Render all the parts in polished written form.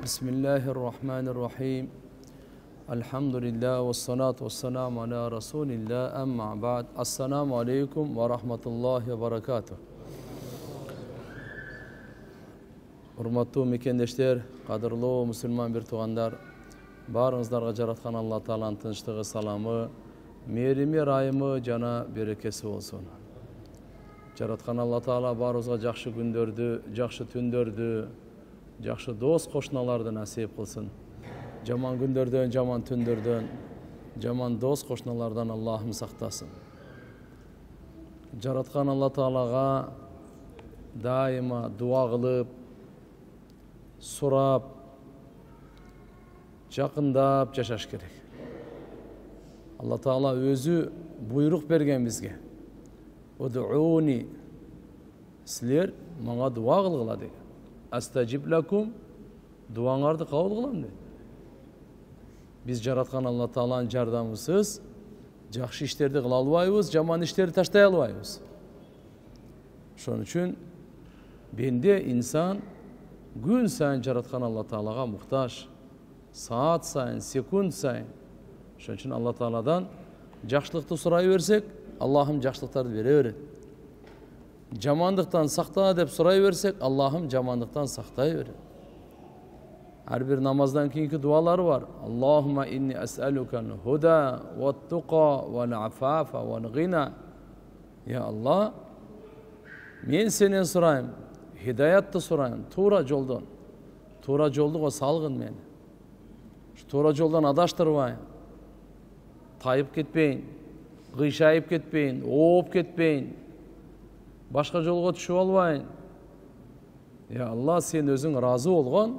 Bismillahirrahmanirrahim. Elhamdülillah ve salatu ve selamu ala Resulillah. Amma ba'd. Assalamu alaikum ve rahmatullahi ve barakatuh. Hurmatlı mekendeşler, qadırlı Müslüman bir tuğandar, barыңыздарга жараткан Алла Тааланын тынчтыгы, саламы, мээрими, ырайымы жана берекеси болсун. Жараткан Алла Таала барыбызга жакшы күндөрдү, жакшы түндөрдү, жакшы дос кошуналарды насип кылсын. Жаман күндөрдөн, жаман түндөрдөн, жаман дос кошуналардан Аллахым сактасын. Жараткан Алла Таалага дайыма дуа кылып, сурап, жакындап жашаш керек. Алла Таала өзү буйрук берген бизге. Удууни, силер мага дуа кылгыла деген. Астажиб лакум, дуаңарды кабыл кылам дейт. Биз жараткан Алла Тааланын жардамысыз жакшы иштерди кыла албайбыз, жаман иштерди таштай албайбыз. Ошон үчүн бенде инсан күн сайын жараткан Алла Таалага муктаж, саат сайын, секунд сайын. Ошон үчүн Алла Тааладан жакшылыкты сурай берсек, Аллахым жакшылыктарды бере берет. Жамандыктан сакта деп сурай берсек, Аллахым жамандыктан сактай берет. Ар бир намаздан кийинки дуалары бар. Аллахумма инни ас'алукал худа ват-тука вал-афафа вал-гина. Я Аллах, мен сенен сурайм, хидаятты сурайм, туура жолдон. Туура жолдуга салгын мени. Туура жолдон адаштырбайын. Тайып кетпейин, кыйшайып кетпейин, ооп кетпейин. Башка жолго түшүп албайын. Я Алла, сен өзүң ыраазы болгон,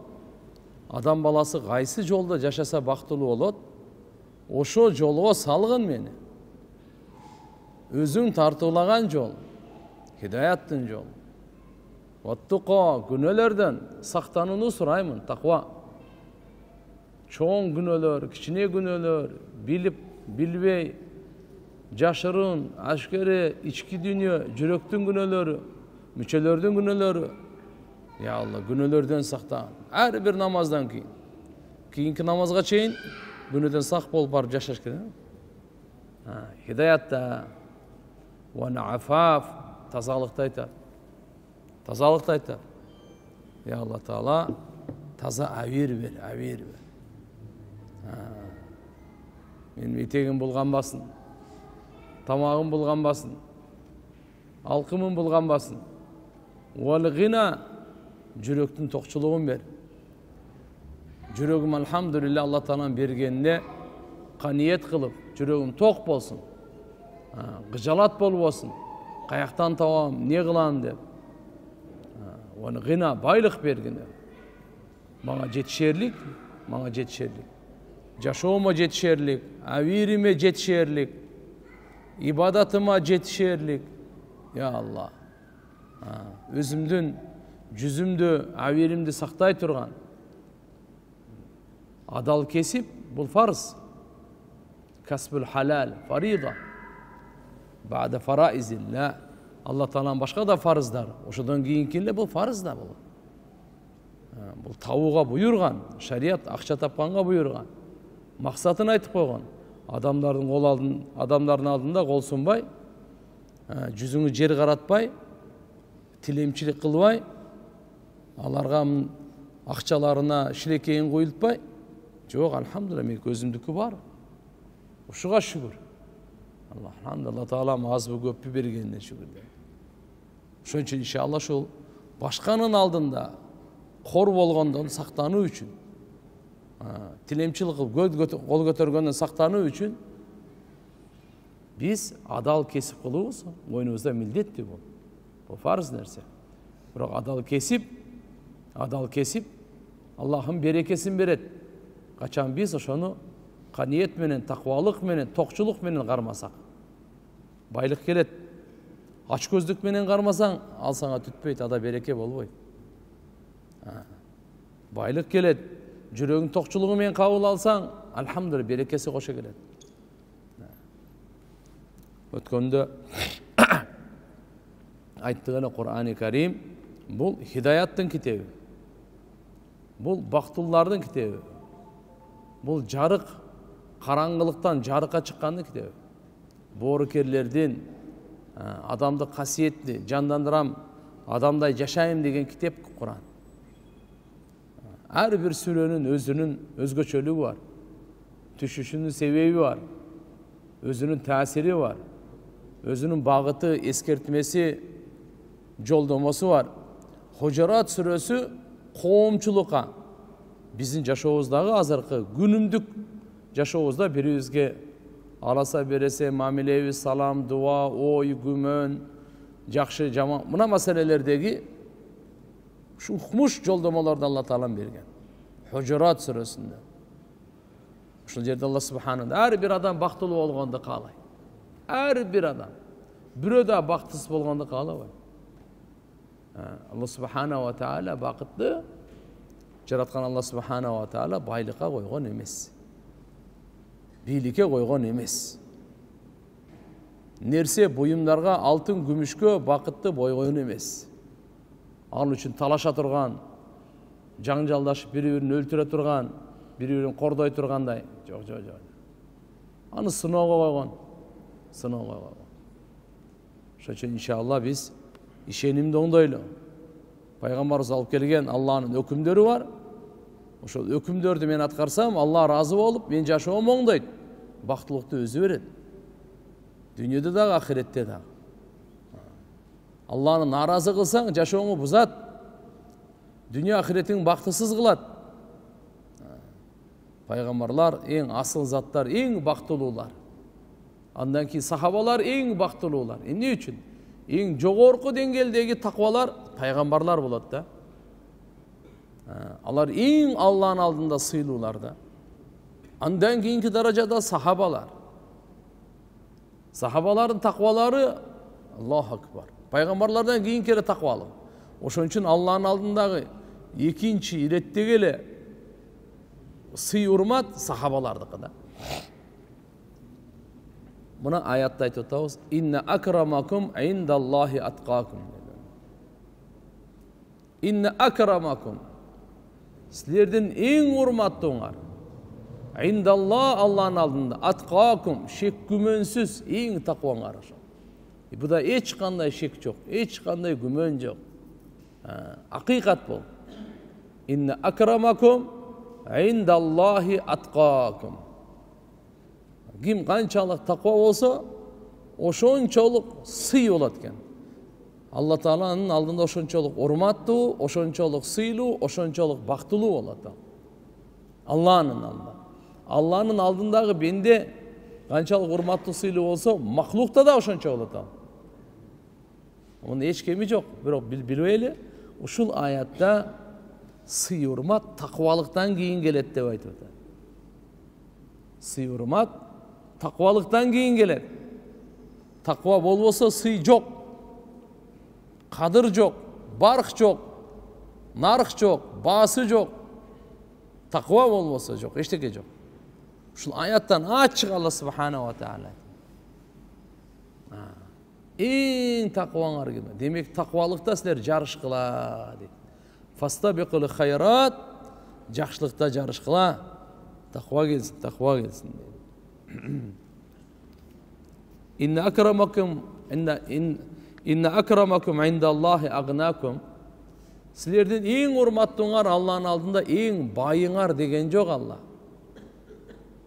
адам баласы кайсы жолдо жашаса бактылуу болот, ошо жолго салгын мени. Өзүң тартуулаган жол, хидаяттын жол. Ваттука, күнөөлөрдөн сактанууну сураймын, таква. Чоң күнөөлөр, кичине күнөөлөр, билип, билбей, жашырын, ашкере, ички дүйнө, жүрөктүн күнөөлөрү, мүчөлөрдүн күнөөлөрү. Я Алла, күнөөлөрдөн сактан. Ар бир намаздан кийин. Кийинки намазга чейин күнөөдөн сак болуп барып жашаш керек. Хидаятта ва афаф, тазалыкты айтат. Тазалыкты айтат. Я Алла Таала, таза авир бер, авир бер. Мен этегим булганбасын, тамагым булганбасын, алкымым булганбасын. Вал-гина, жүрөктүн токчулугун бер. Жүрөгүм алхамдулилла Алла Тааланын бергенине каниет кылып, жүрөгүм ток болсун. Гыжалат болбосун. Каяктан табам, эмне кылам деп. Вал-гина, байлык бергине. Мага жетишерлик, мага жетишерлик. Жашоомо жетишерлик, авириме жетишерлик, ибадатыма жетишерлик. Я Алла, өзүмдүн жүзүмдү, авиримди сактай турган адал кесип, бул фарз. Касбул халал, фарида. Ба'да фараизилла. Алла Тааланын башка да фарыздары. Ошодон кийинки эле бул фарыз да болот. Бул табууга буйрган, шарият акча тапканга буйрган. Максатын айтып койгон. Адамдардын алдында кол сунбай, жүзүңү жер каратпай, тилемчилик кылбай, аларга акчаларына шилекейин коюлтпай, жок, алхамдулилла, мен өзүмдүкү бар. Ушуга шүгүр. Алла Таала азбы көппү бергенине шүгүр. Ошон үчүн иншалла ушул башканын алдында кор болгондон сактануу үчүн, тилемчилик кылып кол көтөргөндөн сактануу үчүн биз адал кесип кылуубуз мойнубузда милдеттүү бул. Бул фарз нерсе. Бирок адал кесип Аллахым берекесин берет. Качан биз ошону каниет менен, таквалык менен, токчулук менен кармасак. Байлык келет. Ач көздүк менен кармасаң, ал сага түтпөйт, ада береке болбойт. Байлык келет. Жүрөгүң токчулугу менен кабыл алсаң, алхамдулилла, берекеси кошо келет. Өткөндө айттыгына Кур'ан-ы Карим бул хидаяттын китеби. Бұл бақтылардың кітебі. Бұл жарық, қараңғылықтан жарыққа шыққанның кітебі. Борыкерлерден адамды қасиетті, жандандырам, адамдай жашайым деген кітеп Құран. Әр бір сүренің өзінің өзгөчөлігі бар. Түшішінің себебі бар. Өзінің тәсірі бар. Өзінің бағыты, ескертмесі, жолдамасы бар. Хожарат сүресі қоғамшылыққа, біздің жашауыздағы азырқы күнімдік жашауызда бірімізге аласа бересе, мамилеви, салам, дуа, ой, күмөн, жақшы, жаман, мына мәселелердегі мұш жолдамаларды Алла Таалам берген. Хожарат сүресінде. Ушул жерде Алла Субхану әр бір адам бақтылы болғанды қалай. Әр бір адам. Бирөө да бактысыз болгонду каалабайт. Алла Субхана ва Таала бакытты жараткан Алла Субхана ва Таала байлыкка койгон эмес. Бийликке койгон эмес. Нерсе буюмдарга алтын күмүшкө бакытты бойгон эмес. Ал үчүн талаша турган, жаңжалдашып бири-бирин өлтүрө турган, бири-бирин кордой тургандай. Жок. Аны сыноого койгон. Ошон үчүн иншалла биз ишенимди оңдойлу. Пайгамбарыбыз алып келген Алланын өкүмдөрү бар. Ошол өкүмдөрдү мен аткарсам, Алла разы болуп, мен жашоом оңдойт. Бактылыкты өзү берет. Дүйнөдө дагы, ахиретте дагы. Алланы наразы кылсаң, жашооңу бузат. Дүйнө ахиретиң бактысыз кылат. Пайгамбарлар эң асыл заттар, эң бактылуулар. Андан кийин сахабалар эң бактылуулар. Эмне үчүн? Эң жогорку деңгээлдеги таквалар пайгамбарлар болот да. Алар эң Алланын алдында сыйлуулар да. Андан кийинки даражада сахабалар. Сахабалардын таквалары Аллаху акбар. Пайгамбарлардан кийинки таквалуу. Ошон үчүн Алланын алдындагы экинчи иреттеги эле сый урмат сахабалардыкы да. Мына аятта айтып атабыз: "Инна акрамакум индаллахи аткакум." Инна акрамакум. Силердин эң урматтууңар. Индалла, Алланын алдында, аткакум, шек күмөнсүз эң такваңар. Буда эч кандай шек жок, эч кандай күмөн жок. Акыйкат бул. Инна акрамакум индаллахи аткакум. Ким канчалык таква болсо, ошончолук сый болот экен. Алла Тааланын алдында ошончолук урматтуу, ошончолук сыйлуу, ошончолук бактылуу болот. Алланын алдында. Алланын алдындагы бенде канчалык урматтуу, сыйлуу болсо, махлукта да ошончо болот. Мунун эч кеми жок, бирок билбейли, ушул аятта сый урмат таквалыктан кийин келет деп айтып атат. Сый урмат таквалыктан кийин келет. Таква болбосо сый жок. Кадыр жок, барк жок, нарк жок, баасы жок. Таква болбосо жок, эчтеке жок. Ушул аяттан ачык Алла Субхана ва Таала. Эң такваңар ким? Демек таквалыкта силер жарышкыла дейт. Фастабикул хайрат, жакшылыкта жарышкыла. Таква келсин, таква келсин. Инна акрамакум индаллахи агнакум. Силердин эң урматтууңар Алланын алдында эң байыңар деген жок Алла.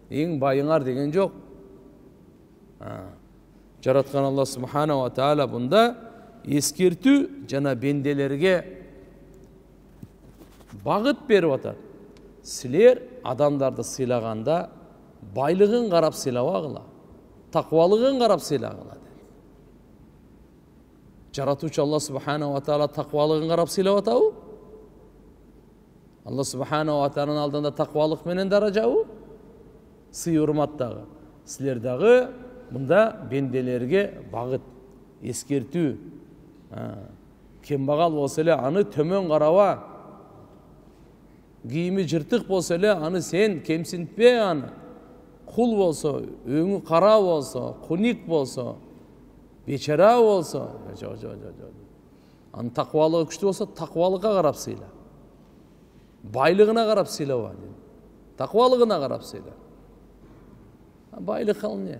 Эң байыңар деген жок. Жараткан Алла Субхана ва Таала бунда эскертүү жана бенделерге багыт берип атат. Силер адамдарды сыйлаганда байлыгын карап сыйлабагыла, таквалыгын карап сыйлагыла. Жаратуучу Алла Субхана ва Таала таквалыгын карап сыйлап атабы? Алла Субхана ва Тааланын алдында таквалык менен даражабы? Сый урматтагы. Силер дагы мында бенделерге багыт, эскертүү. Кембагал болсо эле аны төмөн караба. Кийими жыртык болсо эле аны сен кемсинтпе аны. Кул болсо, өңү кара болсо, куник болсо, бечара болсо, аны таквалыгы күчтүү болсо, таквалыкка карап сыйла. Байлығына қарап сыйлауға дейді. Тақуалығына қарап сыйла. Байлық ал не?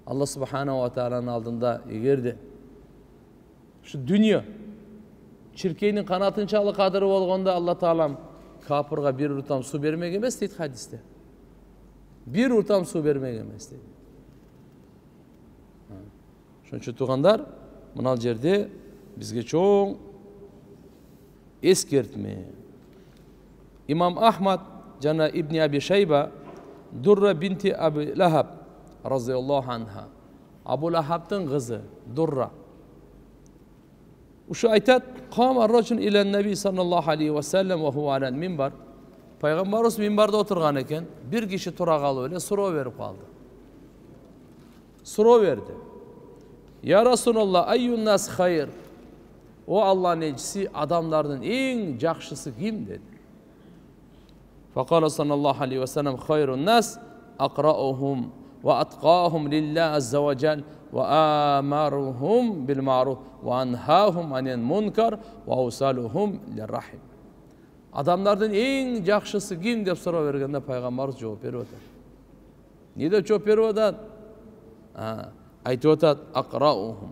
Алла Субханаху ва Тағаланың алдында егерде şu dünya çirkeyinin kanatınçalı kadırı olğanda Allah Tağalam kapırga bir urtam su vermek emez deydi hadiste. Bir urtam su vermek emez deydi. Şunun için tuğandar, mınal jerde bizge çoğun eskertme. İmam Ahmad jana İbni Abi Şeyba Durra binti Abi Lahab razıyallahu anha. Abu Lahab'tın kızı Durra. Uşu aytat, qama racun ila Nebi sallallahu aleyhi ve sellem ve huve alel minbar. Peygamberimiz minbarda oturgan eken, bir kişi tura kalıp öyle soru verip kaldı. Soru verdi. Ya Resulallah, ayyun nas hayır. O Allah'ın elçisi adamlarının en жақшысы kim dedi. Faqala sallallahu aleyhi ve sellem hayrun nas aqra'uhum ve atqahum lillahi azza ve cel ve amaruhum bil ma'ruf ve anhahum anil munkar ve avsaluhum lirrahim. Adamlardan en жақшысы kim deb soru vergende Peygamberimiz cevap berip atar. Ne de cevap berip atar? Aytip atar, aqra'uhum.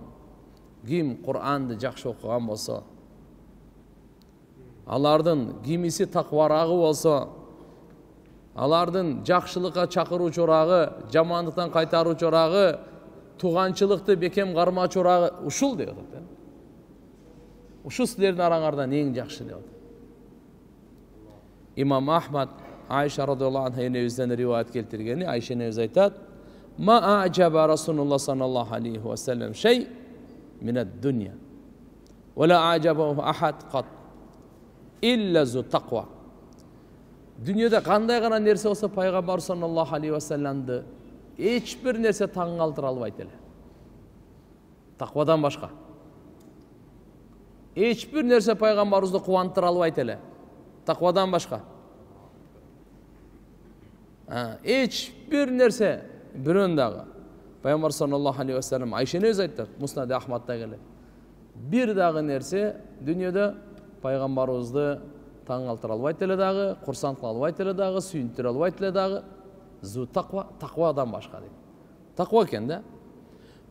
Kim Kur'an'da жақшы okugan bolsa, alardan kimisi takvarağı bolsa, alardan жақшылыққа çakıruç orağı, jamanlıktan kaytaruç orağı, tuğançılıkты bekem qarmaç orağı, uşul deyip atar. Uşul sizlerдің arаңарdan en жақшы deyip atar. İmam Ahmad Ayşe radıyallahu anh'a nevizden rivayet keltirgeni, Ayşe neviz aytat, ma a'jaba Rasulullah sallallahu aleyhi ve sellem şey mined dünya ve la a'jabahu ahad qat illa zu taqwa. Dünyada qanday gana nerse olsa Peygamber sallallahu aleyhi ve sellem'di hiçbir nerse taң kaldıra albaydı ele. Taqvadan başka. Hiçbir nerse Peygamberimizni quvantira albaydı ele. Taqvadan başka. Hiçbir nerse biröndağı. Peygamber sallallahu aleyhi ve sellem Ayşe'ne öz ayttar. Musnad-ı Ahmad'da gelir. Bir dağı nerse dünyada Peygamberimizni taң kaldıra albaydı ele dağı, kursant kıla albaydı ele dağı, suyuntira albaydı ele dağı. Zu taqva, taqvadan başka deydi. Taqva eken de.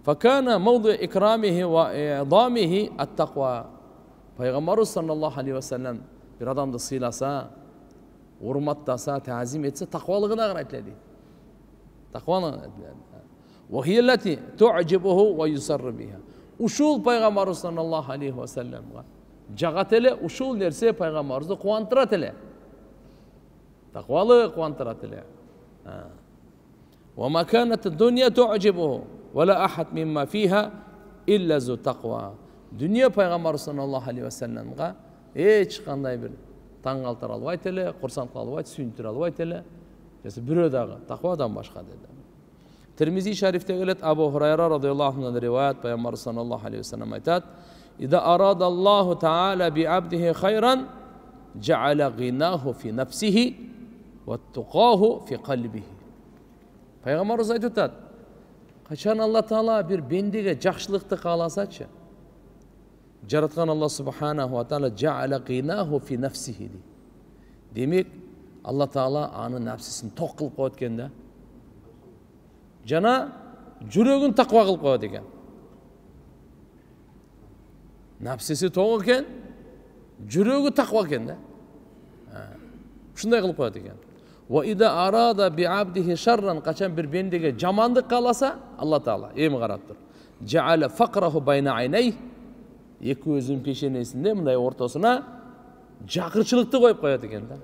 Fakana mevdu ikramihi ve idamihi at-taqva. Peygamberimiz sallallahu aleyhi ve sellem bir adamды sıylasa, urmattasa, tazim etse taqvalığına qaraytla deydi. Taqvalığına qaraytla. Ve hiyelleti tu'cibuhu ve yusarru biha. Uşul Peygamberimiz sallallahu aleyhi ve sellem jagat ele, uşul nerse Peygamberimizni quvantirat ele. Taqvalı quvantirat ele. Ve ma kanat dunya tu'cibuhu ve la ahad mimma fiha illa zu taqwa. Dünya Peygamberimiz sallallahu aleyhi ve sellem'ga hiç qanday bir taң kaldıra albaydı ele, kursant kıla albaydı, suyuntira albaydı ele. Birö dağı taqvadan başka dedi. Tirmizi şerifte gelet Abu Hurayra radıyallahu anh'dan rivayet Peygamber sallallahu aleyhi ve sellem aytat: "İza aradallahu Teala bi abdihi hayran ceale ginahu fi nefsihi ve tuqahu fi kalbihi." Peygamberimiz aytat: "Kaçan Allah Teala bir bendege жақшылықты kalasa-çı, Jaratgan Allah Subhanahu wa Ta'ala ceale ginahu fi nefsihi." Demek Allah Teala anı nefsisini tok kılıp koyat kende. Jana жүрөгүн takva kılıp koyat eken. Nefsisi tok eken, жүрөгü takva eken de. Şunday kılıp koyat eken. Ve ida arada bi abdihi şerran, kaçan bir bendege jamandık kalasa Allah Teala emi qaraptır. Ceale fakrahu bayna aynayh, iki özün peşenesinde mınday ortasına jakırçılıkты koyup koyat eken de.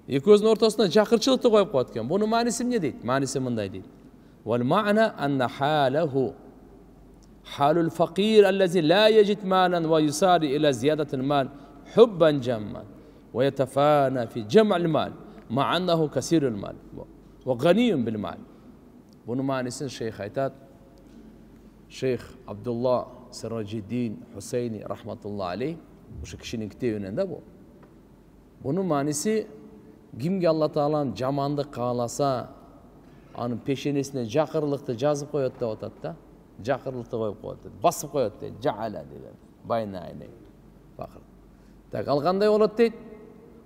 İki özün ortasına jakırçılıkты koyup koyat eken. Bunu manisi ne deydi? Manisi mınday deydi. Vel ma'na anna halahu halul fakir allazi la yecid malan ve yusari ila ziyadatil mal hubban jamman ve yetefana fi cem'al mal ma'annahu kasirul mal ve ganiyun bil mal. Bunu manisini Şeyh aytat. Şeyh Abdullah Siraciddin Hüseyni rahmetullahi aleyh, şu kişinin kitebinin de bu. Bunun manisi kimge Allah Teala'nın jamandık kalasa, anın peşenesine jakırlıkты жазıp koyat da otat da, jakırlıkты koyup koyat da, basıp koyat da, jaala dedi, bayna aynay. Bakın. Tak alganday olat deydi,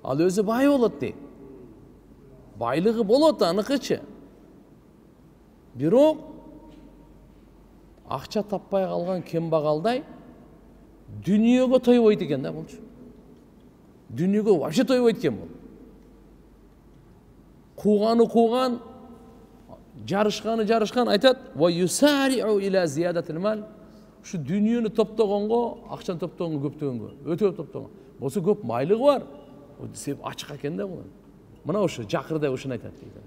Ал өзі бай болады дейді. Байлығы болады, анықычы. Бирок ақша таппай қалған кембағалдай дүниеге тойбойды екен да болчу. Дүниеге вообще тойбойды екен бұл. Қуған, жарышқан айтады, «Ва юсариу иля зиядатил мал». Şu dünyeni топтоғанға, ақшаны топтоғанға көптөгөнгө, өтө топтоған. Болса көп майлығы бар. О десеп ачык екен да бұл. Мына ошы жақырда ошыны айтады дейді.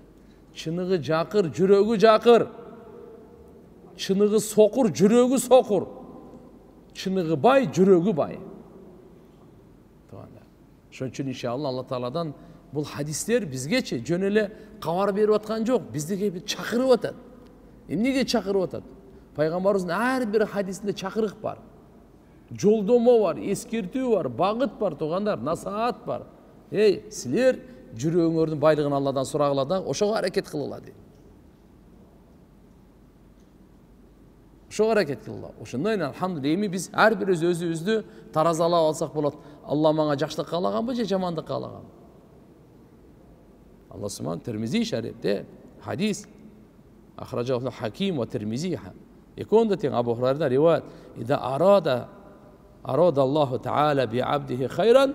Чынығы жақыр, жүрегі жақыр. Чынығы соқыр, жүрегі соқыр. Чынығы бай, жүрегі бай. Шон үшін иншалла Алла Тааладан бұл хадистер бізгече жөнеле қабар беріп атқан жоқ, біздіге чақырып атады. Эмнеге чақырып атады? Пайғамбарымыздың әрбір хадисінде чақырық бар. Жолдомо бар, ескертүү бар, бағыт бар, туғандар, насаат бар. Ей, сілер жүрегіңердің байлығын Алладан сұрағыла да, ошоға әрекет қылыла дейді. Ошоға әрекет қылыла. Ошондойн алхамдулилlah, эми биз әрбір өзүбүздү таразалап алсак болот. Алла мага жакшылык каалаганбы же жамандык каалаганбы? Allah Subhanahu Tirmizi şerifte hadis ahrajahu Hakim ve Tirmizi. Yekun da Abu Hurayra rivayet. İza arada Allah Teala bi abdihi hayran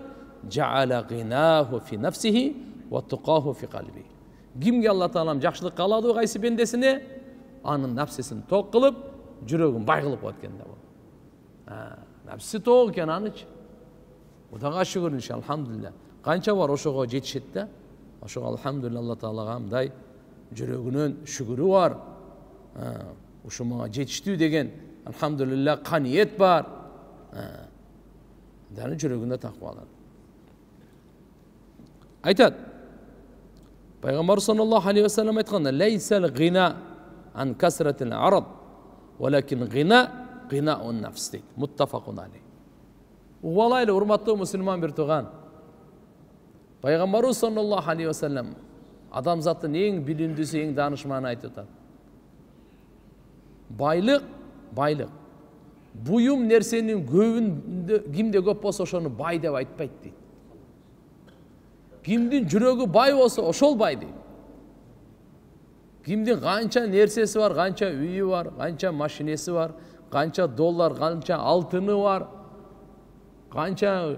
ja'ala ghinahu fi nafsihi ve tuqahu fi qalbihi. Kimge Allah Teala'm жақшылық қалады qaysı bendesine anın nafsesini tok kılıp жүрегін бай қылып өткенде бұл. Nafsi tok ekan anıç. Odağa şükür inşallah alhamdulillah. Qancha var oşoğa жетишет. Oşoğa alhamdulillah Allah Teala'ga hamday жүрегүнөн şükürü var. Oşoğa жетişti degen alhamdulillah kaniyet var. Dani жүрегүндө takvalar. Aytat. Peygamber sallallahu aleyhi ve sellem aytganda leysel gina an kasratil arad walakin gina'un nafs deydi. Muttafaqun aleyh. Uvalayla hurmatlı Müslüman bir tuğan. Peygamberimiz sallallahu aleyhi ve sellem adamzatın en bilindisi, en danışmanı aytıyor. Baylık. Buyum nersenin göğünde kimde köp olsa oşonu bay dep aytpayt deydi. Kimdin жүрөгү bay olsa oşol bay deydi. Kimdin kança nersesi var, kança üyü var, kança maşinesi var, kança dollar, kança altını var, kança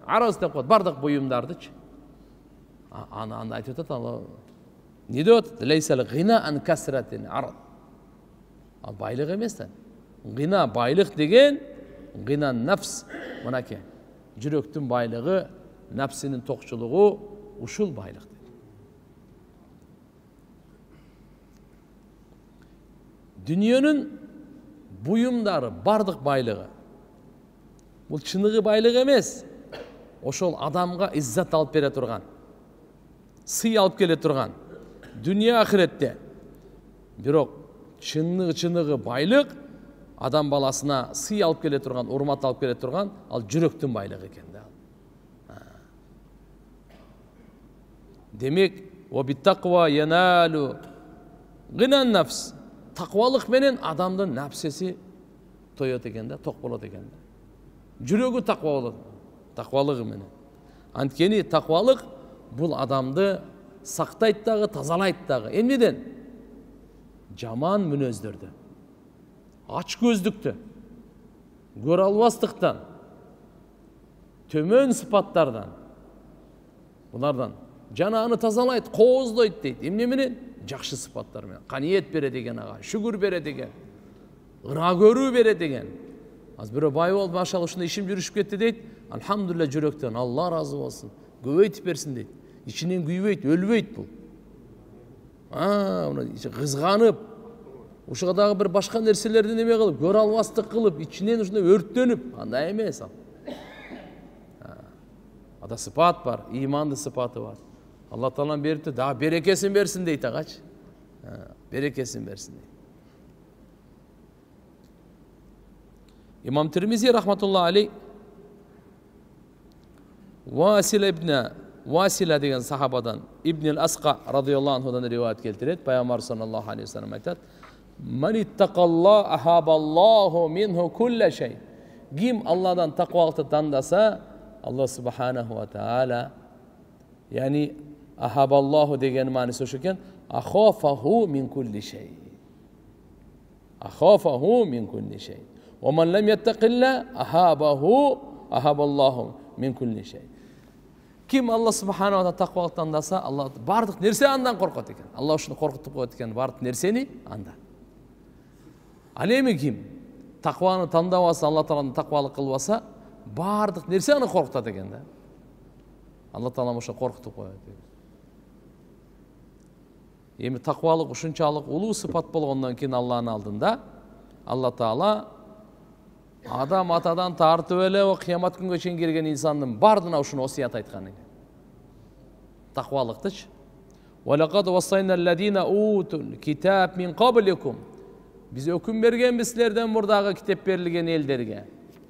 araz dep koydu. Bardıq buyumdardıç. Anda aytıyor Allah. Ne diyor? Leysel gina an kasratin arad. Baylık emes lan. Gina baylık degen gina nafs. Mana ki жүрөктүн байлыгы, nafsinin tokçuluğu uşul baylık dedi. Dünyanın buyumları, bardıq baylığı. Bu çınığı baylık emes. Oşol adamga izzat alıp bere turgan. Sый alıp kele turgan. Dünya ahirette. Birok çınığı baylık adam balasına sый alıp kele turgan, urmat alıp kele turgan, al жүрөктүн baylığı eken. Demek o bit takva yenalu gınan nafs. Takvalık menen adamdın nafsesi toyot ekende, tok bolat ekende. Жүрөгү takva bolat. Takvalığı menen. Antkeni takvalık bul adamdı saktayt dagı, tazalayt dagı. Emneden? Jaman münözdөрдө. Aç gözdüktü. Gör albastыкtan. Tömön sıfatlardan. Bunlardan janağını tazalayt, koozdoyt deyt. Emne menen? Жакшы sıfatlar menen. Kaniyet bere degen aga, şükür bere degen. Ira görүү bere degen. Az biri bay ol, maşallah şunda işim жүрүшүp ketти deyt. Alhamdulillah жүрөктөн Allah razı olsun. Көбөйтүп берсин deyt. İçinden güybeyt, ölbeyt bu. Kızganıp, uşaqdagı bir başka nerselerden neme kılıp, gör albastыk kılıp, içinden uşunda örttönüp, anda emес al. Ada sıfat var, imanlı sıfatı var. Allah Teala'nın beripti, daha berekesin versin deyt ağaç. Berekesin versin deyt. İmam Tirmizi rahmetullahi aleyh Vasile degen sahabadan İbnül Asqa radıyallahu anhudan rivayet keltiret. Peygamber sallallahu aleyhi ve sellem aytat: "Men ittaqallah ahaballahu minhu kulle şey." Kim Allah'dan takvalıkta tandasa Allah subhanahu wa ta'ala Yani ahaballahu деген manisi oşu eken akhafahu min kulli şey. Akhafahu min kulli şey. Ve men lem yettekilla ahaballahu min kulli şey. Kim Allah subhanahu wa ta'ala takvalıktan dasa, Allah bardık nerse andan korkut eken. Allah şunu korkutup koyut eken bardık nerseni anda. Alemi kim? Takvanı tandabasa, Allah Ta'ala'nın takvalık kılbasa, bardık nerse anı korkutat eken de. Allah Ta'ala oşa korkutup koyut. Emi takvalık uşunçalık ulu sıfat bolgondan keyin Allah'ın aldığında Allah Ta'ala adam atadan tartıp ele o kıyamet günge çeyин kelgen insanın bardına uşunu osiyat aytkan eкен. Takvalıktıç. Ve laqad vassaynallaziina utul kitab min qablikum. Biz öküm bergen bizlerden burdağı kitap berilgen elderge.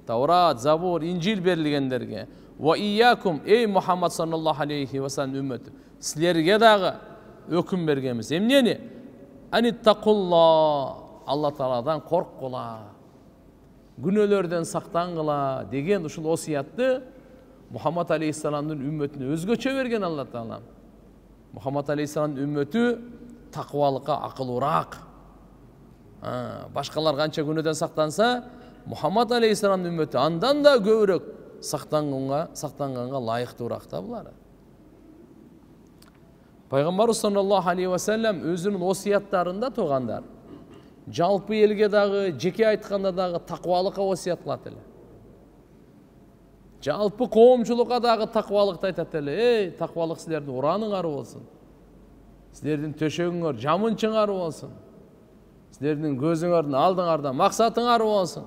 Tavrat, Zabur, İncil berilgenlerge. Ve iyyakum ey Muhammed sallallahu aleyhi ve sellem ümmeti. Sizlerge dağı öküm bergemiz. Emneni? Anittaqullah. Allah Ta'aladan korkqula. Günölerden saktangıla degen uşul osiyatты Muhammed Aleyhisselam'ın ümmetini özgöçe bergen Allah Ta'ala. Muhammed Aleyhisselam'ın ümmeti takvalıqa akılırak. Başkalar kança günöden saktansa Muhammed Aleyhisselam'ın ümmeti andan da gövrek saktanganга layıktırak da bular. Peygamber sallallahu aleyhi ve sellem özünün osiyatlarında toğandar. Жалпы елге дагы, жеке айтканда дагы таквалыкка осият кылат эле. Жалпы коомчулукка дагы таквалыкты айтат эле. Эй, таквалык силердин ураныңар болсун. Силердин төшөгүңөр жамынчыңар болсун. Силердин көзүңөрдүн алдыңарда максатыңар болсун.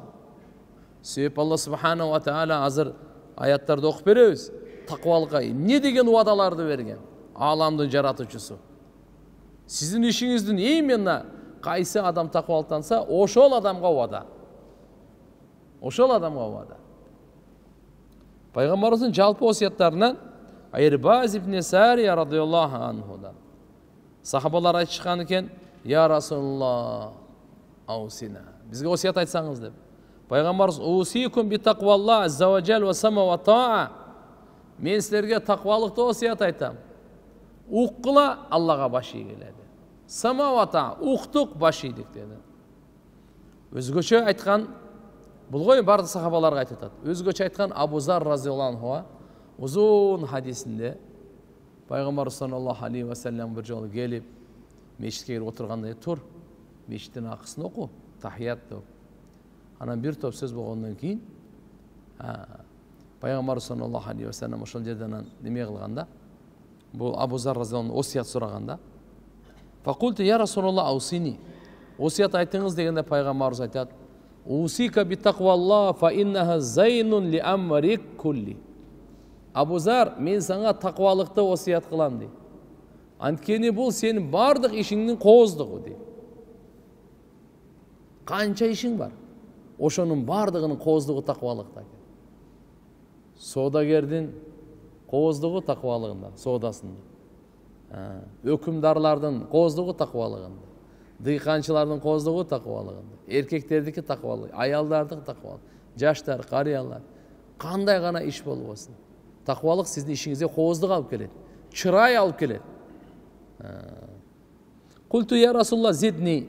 Себеп Алла субханаху ва таала азыр аяттарды окуп беребиз. Таквалыкка эмне деген убадаларды берген? Аламдын жаратуучусу. Сиздин ишиңиздин именно qaysi adam takvaltansa oşol adamga vada. Oşol adamga vada. Peygamberimizin jalpı osiyatlarından Irbaz ibn Sariye radıyallahu anhu'dan sahabalar aytışkan eken ya Rasulullah ausina. Bizge osiyat aytsanız deb. Peygamberimiz usikum bi takvallah azza ve cel ve sama ve ta'a. Men sizlerge takvalıkta osiyat aytam. Uqqıla Allah'a başı geledi. Samavata uqtuq başıydık dedi. Özgöçe aytkan, бұл ғой барды сахабаларға айтады. Өзгөчө айткан Абу Зар разияллаху анху uzun hadisinde Peygamber sallallahu aleyhi ve sellem bir жолу келип мешітке келип отурганда тур, мешіттин акысын оку, тахият деп. Анан бир топ сөз болгондон кийин Peygamber sallallahu aleyhi ve sellem ошол жерден неме кылганда, бул Абу Зар разияллаху анху осият сураганда Fakultu ya Resulullah ausini. Osiyat aytыңыз дегенде Peygamberimiz айтат. Usika bi takvallah fa innaha zaynun li amrik kulli. Abu Zar, men sana takvalıkta osiyat kılam deydi. Antkeni bul senin bardıq işinin qozdығы deydi. Kança işin var? Oşonun bardığının qozdığı takvalıkta. Sodagerdin qozdığı takvalığında, sodasında. Ökümdarlardın qozdığı takvalığında. Dıyqançılardın qozdığı takvalığında. Erkeklerdeki takvalığı, ayaldardaki takvalığı. Jaşlar, qariyalar. Qanday gana iş bolup olsun. Takvalık sizin işinize qozdıq alıp keledi. Çıray alıp keledi. Kultu ya Resulullah zidni.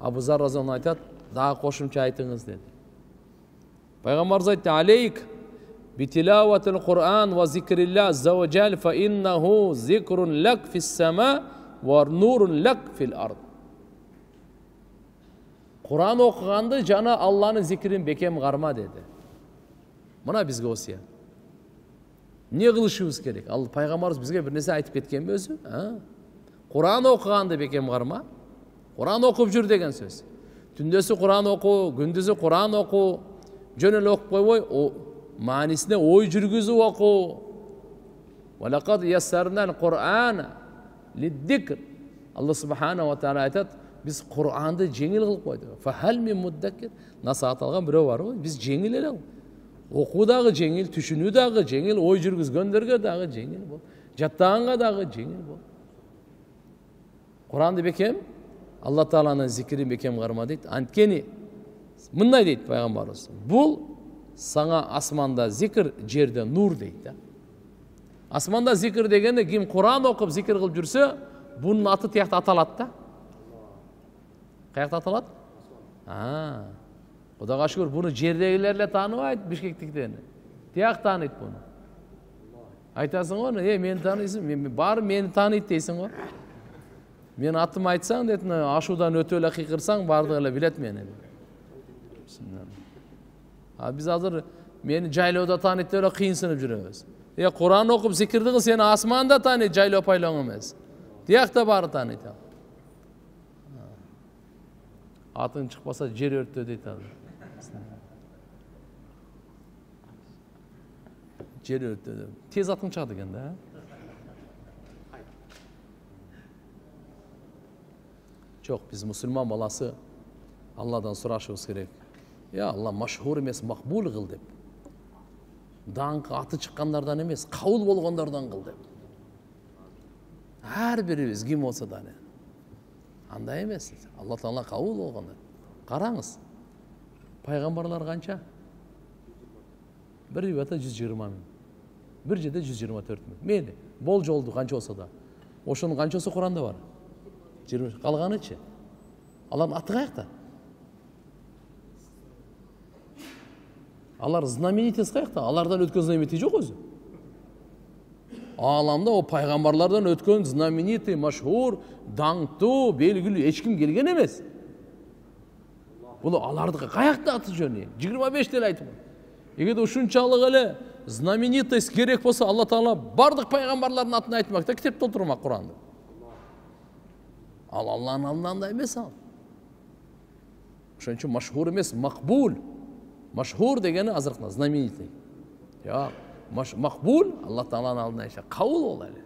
Abu Zar razıyallahu anh aytat, daha qoşumça aytыңыз dedi. Peygamberimiz aytdı, aleyk bitilavetil Kur'an ve zikrillah azza ve cel fe innehu zikrun lak fis sema ve nurun lak fil ard. Kur'an okuğandı cana Allah'ın zikrin bekem qarma dedi. Buna bizge osiyat. Ne kılışımız gerek? Allah Peygamberimiz bizge bir nese aytıp ketken mi özü? Kur'an okuğandı bekem qarma. Kur'an okup jür degen söz. Tündesi Kur'an oku, gündüzü Kur'an oku. Jönel okup koyboy, o manisine oy jürgüzüp oku. Ve laqad yassarnal Kur'ana lidzikr. Allah subhanahu wa ta'ala aytat, biz Kur'an'da jеңил kılıp koyduk. Fahal min muddakir. Nasihat algan biri var o. Biz jеңил ele. Oku dağı jеңил, düşünü dağı jеңил, oy jürgüzgönderge dağı jеңil bol. Jattağanga dağı jеңil bol. Kur'an'da bekem Allah Teala'nın zikri bekem qarma deydi. Antkeni mınday deydi Peygamberimiz. Bul sana asmanda zikir, jerde nur deydi. Асманда зикір дегенде ким Құран оқып зикір қылып жүрсе, бұның аты тияқты аталады да. Қаяқта аталады? Құдаға шүкір, бұны жердегілерлер танымайды, Бишкектіктен. Тияқ таныйды бұны. Айтасың ғой, мені танисың, бар мені таниды дейсің ғой. Мен атым айтсаң, ашудан өтөлі қиқырсаң, бардығылы білет мені. Біз азыр мені жайлауда таниды өлі қиынсынып жүреміз. Құран оқып зикірді қыл, сені асманда таниды, жайлау пайлауың емес. Тияқта бары таниды. Атың шықпаса жер өртті дейді. Жер өртті. Тез атың шығады екен да. Жоқ, біз мұсылман баласы Алладан сұрашуымыз керек. Алла машхур емес, мақбул қыл деп. Даңқы аты шыққандардан емес, қаул болғандардан қыл деп. Әр біріміз кім болса да не. Андай емес. Алла Тағала қаул болғандар. Қараңыз. Пайғамбарлар қанша? Бір риуаятта 120 мың. Бір жерде 124 мың. Мейлі, бол жолды қанша болса да. Ошының қаншасы Құранда бар? Қалғаны ше? Алардың аты қаяқта? Алар знаменитес қаяқта? Алардан өткен знаменитет жоқ өзі. Аламда о пайғамбарлардан өткен знаменитый, машхур, даңқты, белгілі, ешкім келген емес. Бұл алардығы қаяқта аты жөне? 25 тел айтып. Егер ушунчалық әлі знаменитость керек болса, Алла Тағала бардық пайғамбарлардың атын айтмақ та кітеп толтырмақ Құранды. Ал Алланың алдында емес ал. Ошон үчүн машхур емес, мақбул. Машхур дегені азырқына, знаменитый. Мақбул, Алла Тағаланың алдына еші. Қаул ол әлі.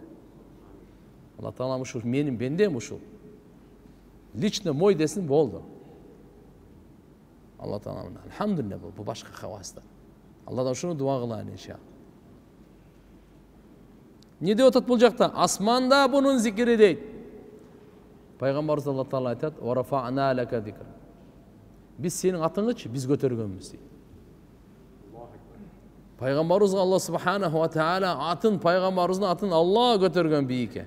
Алла Тағала мұшыл, менің бендем мұшыл. Лично мой десін болды. Алла Тағала, алхамдулилля, бұл башқа қавасты. Алладан шunu дуа қылайын еші. Не де отат бұл жақта? Асманда бұның зикірі дейді. Пайғамбарымыз Алла Тағала айтады, «Варафа'на лака зикр». Біз сенің атыңды біз көтергенбіз дейді. Пайғамбарымыз Алла Субханаху ва Тағала атын, пайғамбарымыздың атын Алла көтерген биікке.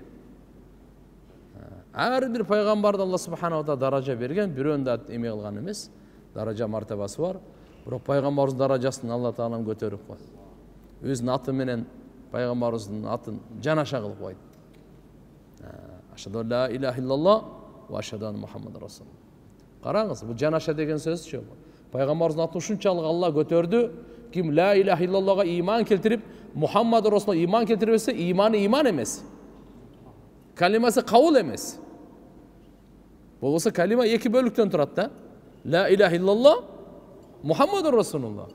Әр бір пайғамбарды Алла Субханаху ва Тағала даража берген, біреуінде еме қылған емес, даража мартабасы бар. Бірақ пайғамбарымыздың даражасын Алла Тағалам көтеріп қойды. Өзінің аты менен пайғамбарымыздың атын жанаша қылып қойды. Ашаду ла илаха иллаллах ва ашаду анна Мухаммад расул. Қараңыз, бұл жанаша деген сөз ше. Пайғамбарымыздың атын ушунчалык Алла көтерді. Ким ла илаха иллаллахқа иман келтіріп, Мухаммад расулға иман келтірбесе, иманы иман емес. Калимасы қаул емес. Бұл болса калима екі бөліктен тұрады да. Ла илаха иллаллах, Мухаммад расулullah.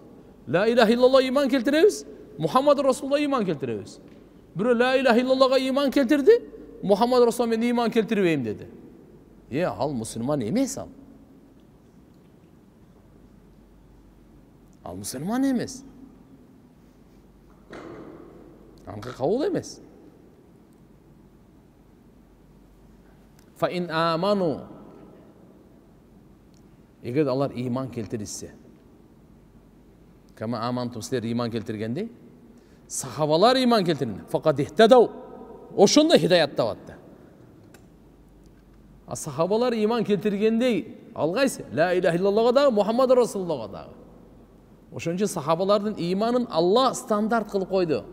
Ла илаха иллаллах иман келтіреміз, Мухаммад расулға иман келтіреміз. Бірі ла илаха иллаллахқа иман келтірді, Мухаммад расулға мен иман келтірбеймін деді. Ал мұсылман емес ал. Ал мұсылман емес. Анқы қаул емес. Фаин аману. Егер алар иман келтірсе. Кама амантум сілер иман келтіргенде, сахабалар иман келтірген. Фақад ихтадау. Ошында хидаяттап атты. Сахабалар иман келтіргенде алғайсы. Ла илаха иллаллахқа дағы, Мухаммад расулуллахқа дағы. Ошончы сахабалардың иманын Алла стандарт қылып қойды.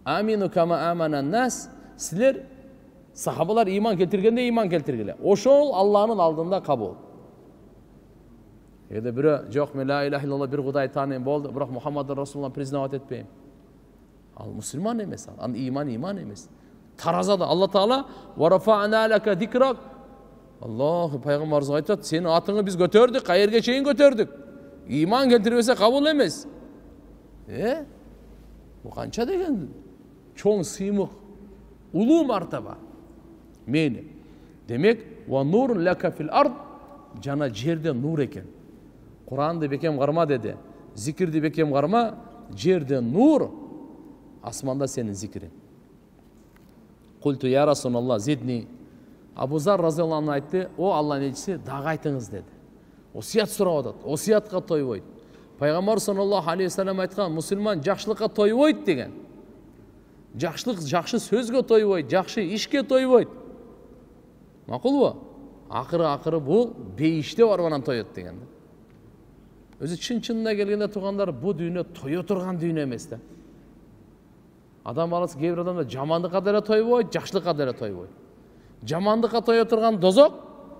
Амину кама аманан нас. Сілер сахабалар иман келтіргенде иман келтіргелі. Ошол Алланың алдында қабыл. Егер бірі жоқ мен ла илаха иллаллах бір құдай таныйм болды, бірақ Мухаммад расулуллах признават етпеймін. Ал мұсылман емес, ал иман емес. Таразада Алла Тағала «Варафа'на лака зикрак». Аллаху пайғамбарымыз айтады, сенің атыңы біз көтердік, қайерге шейін көтердік. Иман келтірбесе қабыл емес. Бұл қанша деген чоң сыймық, улуу мартаба. Мені. Демек, «Ва нурун лака фил ард». Жана жерде нур екен. Құранды бекем қарма деді. Зикірді бекем қарма, жерде нур. Асманда сенің зикірін. Құлту я Расулаллах зидни. Абу Зар разияллаху айтты, о Алла елшісі, дағы айтыңыз деді. Осият сұрап атады, осиятқа той ойды. Пайғамбар саллаллаху алейхи вассалам айтқан, мұсылман жақшылыққа той ойды деген. Жакшылык жакшы сөзгө тойбойт, жакшы ишке тойбойт. Макулбу? Акыры бул бейиште барып тоет деген. Өзү чын-чынына келгенде туугандар, бул дүйнө тое турган дүйнө эмес да. Адам баласы кээ бир адамдар жамандыкка деле тойбойт, жакшылыкка деле тойбойт. Жамандыкка тое турган дозок,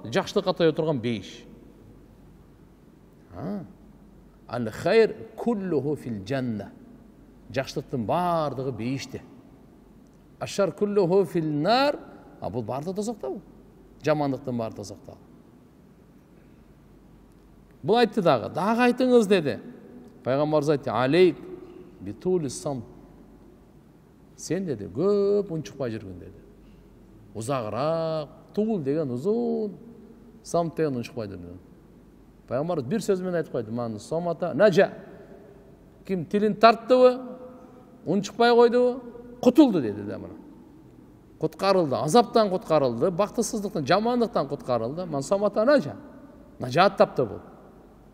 жакшылыкка тое турган бейиш. Ал-хайр куллуху фил жанна. Жакшылыктын бардыгы бейиште. Ашар куллуху фил нар. Бул бардыгы дозокто бул. Жамандыктын бардыгы дозокто. Бул айтты дагы айтыңыз деди. Пайгамбарыбыз айтты: "Алейк битули сам." Сен деди, көп унчукпай жүргүн деди. Узагыраак, тул деген узун, сам деген унчукпай жүргүн. Пайгамбарыбыз бир сөз менен айтып койду: "Ман сомата нажа." Ким тилин тарттыбы, унчукпай койдубу, кутулду деди да мына. Куткарылды, азаптан куткарылды, бактысыздыктан, жамандыктан куткарылды. Ман сомата нажа. Нажаат тапты бул.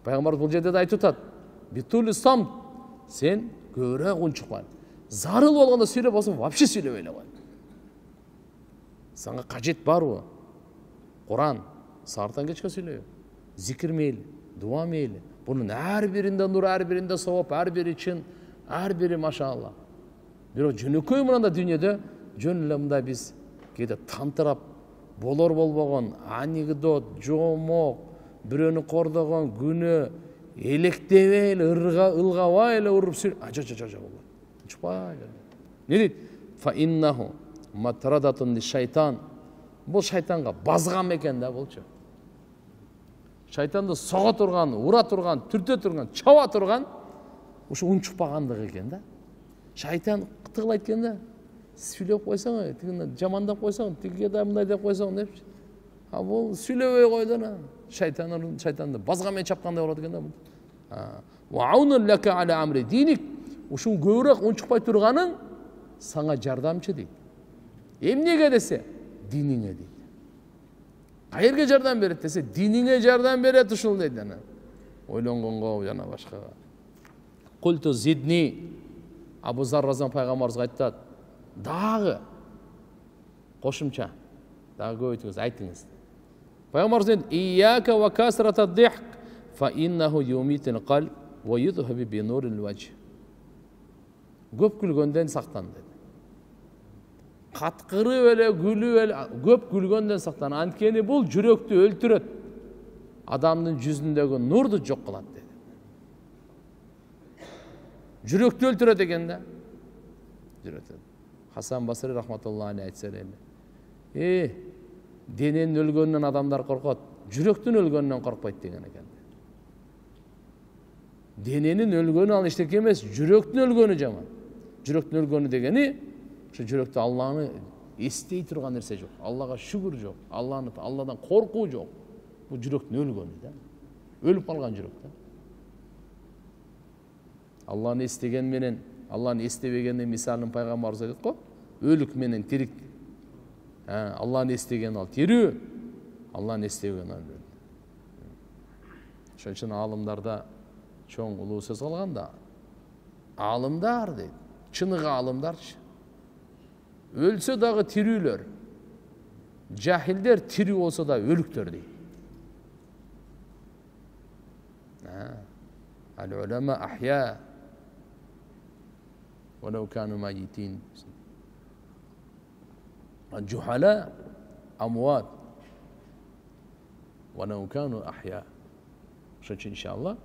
Пайгамбарыбыз бул жерде айтып атат: "Битули сам." Сен көбүрөөк унчукпай. Зарыл болгондо сүйлөп болсоң, вообще сүйлөбөй эле кой. Сага кажет барбы? Куран саартан кечке сүйлөйбү. Зикир мейли, дуа мейли. Bunun her birinde nur, her birinde sevap, her biri için, her biri maşallah. Bir o jönөкөй мында dünyada jönlemde biz kede tantırap, bolor bolbogon, anigdot, жомок, бирөөнү кордогон күнөө, электебей, ылгабай эле уруп сүр. Жо. Чупай. Не дейт? Fa innahu matradatun şeytan. Бул шайтанга базган экен да болчу. Шайтанды сога турган, ура турган, түртө турган, чаба турган ушу унчукпагандыгы экен да. Шайтан кытыгылайт экен да. Сүйлөп койсоң, тигине жамандап койсоң, тиге да мындай деп койсоң деп. Бул сүйлөбөй койду да. Шайтанды базган менен чапкандай болот экен да бул. Wa aunun laka ala amri dinik. Ушу көбүрөөк унчукпай турганың саңа жардамчы дейт. Эмнеге десе, диниңе дейт. Кайерге жардам берет десе, диниңе жардам берет ушул дейт ана. Ойлонгонго жана башкага. Культу зидни. Абу Зар Разан пайгамбарыбызга айтат: "Дагы кошумча, дагы көбөйтүңүз, айтыңыз." Пайгамбарыбыз айтат: "Ияка ва касрата дихк, фа иннаху юмитул qalb ва yudhhibu bi nuril wajh." Көп күлгөндөн сактан dedi. Каткырып эле, күлүп эле, көп күлгөндөн сактан. Анткени бул жүрөктү өлтүрөт. Адамдын жүзүндөгү нурду жок кылат dedi. Жүрөктү өлтүрөт экен да. Жүрөт. Хасан Басри рахматуллахи алейхи айтса эле. Дененин өлгөнүнөн адамдар коркот, жүрөктүн өлгөнүнөн коркпойт деген экен. Дененин өлгөнү ал эчтеке эмес, жүрөктүн өлгөнү жаман. Жүрөктүн өлгөнү дегени şu жүрөктө Алланы эстей турган нерсе жок. Аллага шүгүр жок. Алладан коркуу жок. Бул жүрөктүн өлгөнү да. Өлүп калган жүрөк да. Алланы эстеген менен, Алланы эстебегендин мисалын пайгамбарыбыз айтат го. Өлүк менен тирик. Алланы эстеген ал тирүү, Алланы эстебеген ал өлү. Ошон үчүн аалымдарда чоң улуу сөз калганда, аалымдар дейт. Чыныгы аалымдарчы. Өлсө дагы тирүүлөр. Жахилдер тирүү болсо да өлүктөр дейт. Ал-улама ахя ولو كانوا ميتين. الجهلاء أموات ولو كانوا أحياء. Ошон үчүн иншалла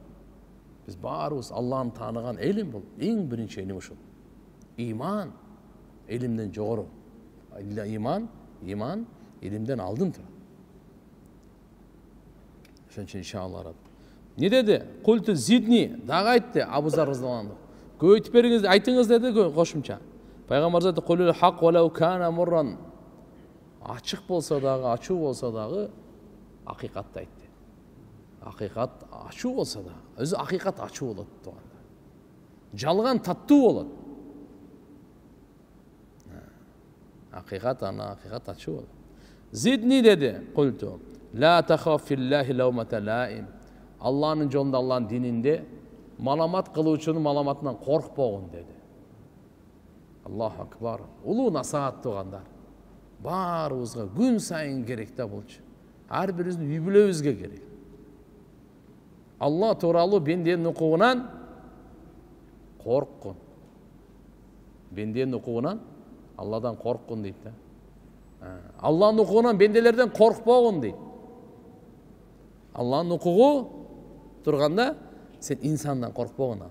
биз баарыбыз Алланы тааныган элим бул. Эң биринчи элим ушул. Иман элимден жогору. Иман элимден алдын турат. Ошон үчүн иншалла. Не деди? Культу зидни, дагы айтты Абу Зар разияллаху анху. Көйтүп бериңиз, айтыңыз деди кошумча. Пайгамбарыбыз айтты: "Кулул хак валау кана мурран." Ачык болсо дагы, ачуу болсо дагы акыйкатты айтты. Акыйкат ачуу болсо да, өзү акыйкат ачуу болот туугандар. Жалган таттуу болот. Акыйкат ачуу болот. Зидни деди, культу ла тахаф филлахи лаумата лаим. Алланын жолунда, Алланын дининде маламат кылуучунун маламатынан коркпогун деди. Allahu akbar. Улуу насаат тугандар. Баарыбызга күн сайын керек да болчу. Ар бирибиздин үй бүлөбүзгө керек. Алла тууралуу бенденин укугунан корккун. Бенденин укугунан Алладан корккун дейт да. Алланын укугунан бенделерден коркпогун дейт. Алланын укугу турганда сен инсандан коркпогун ал.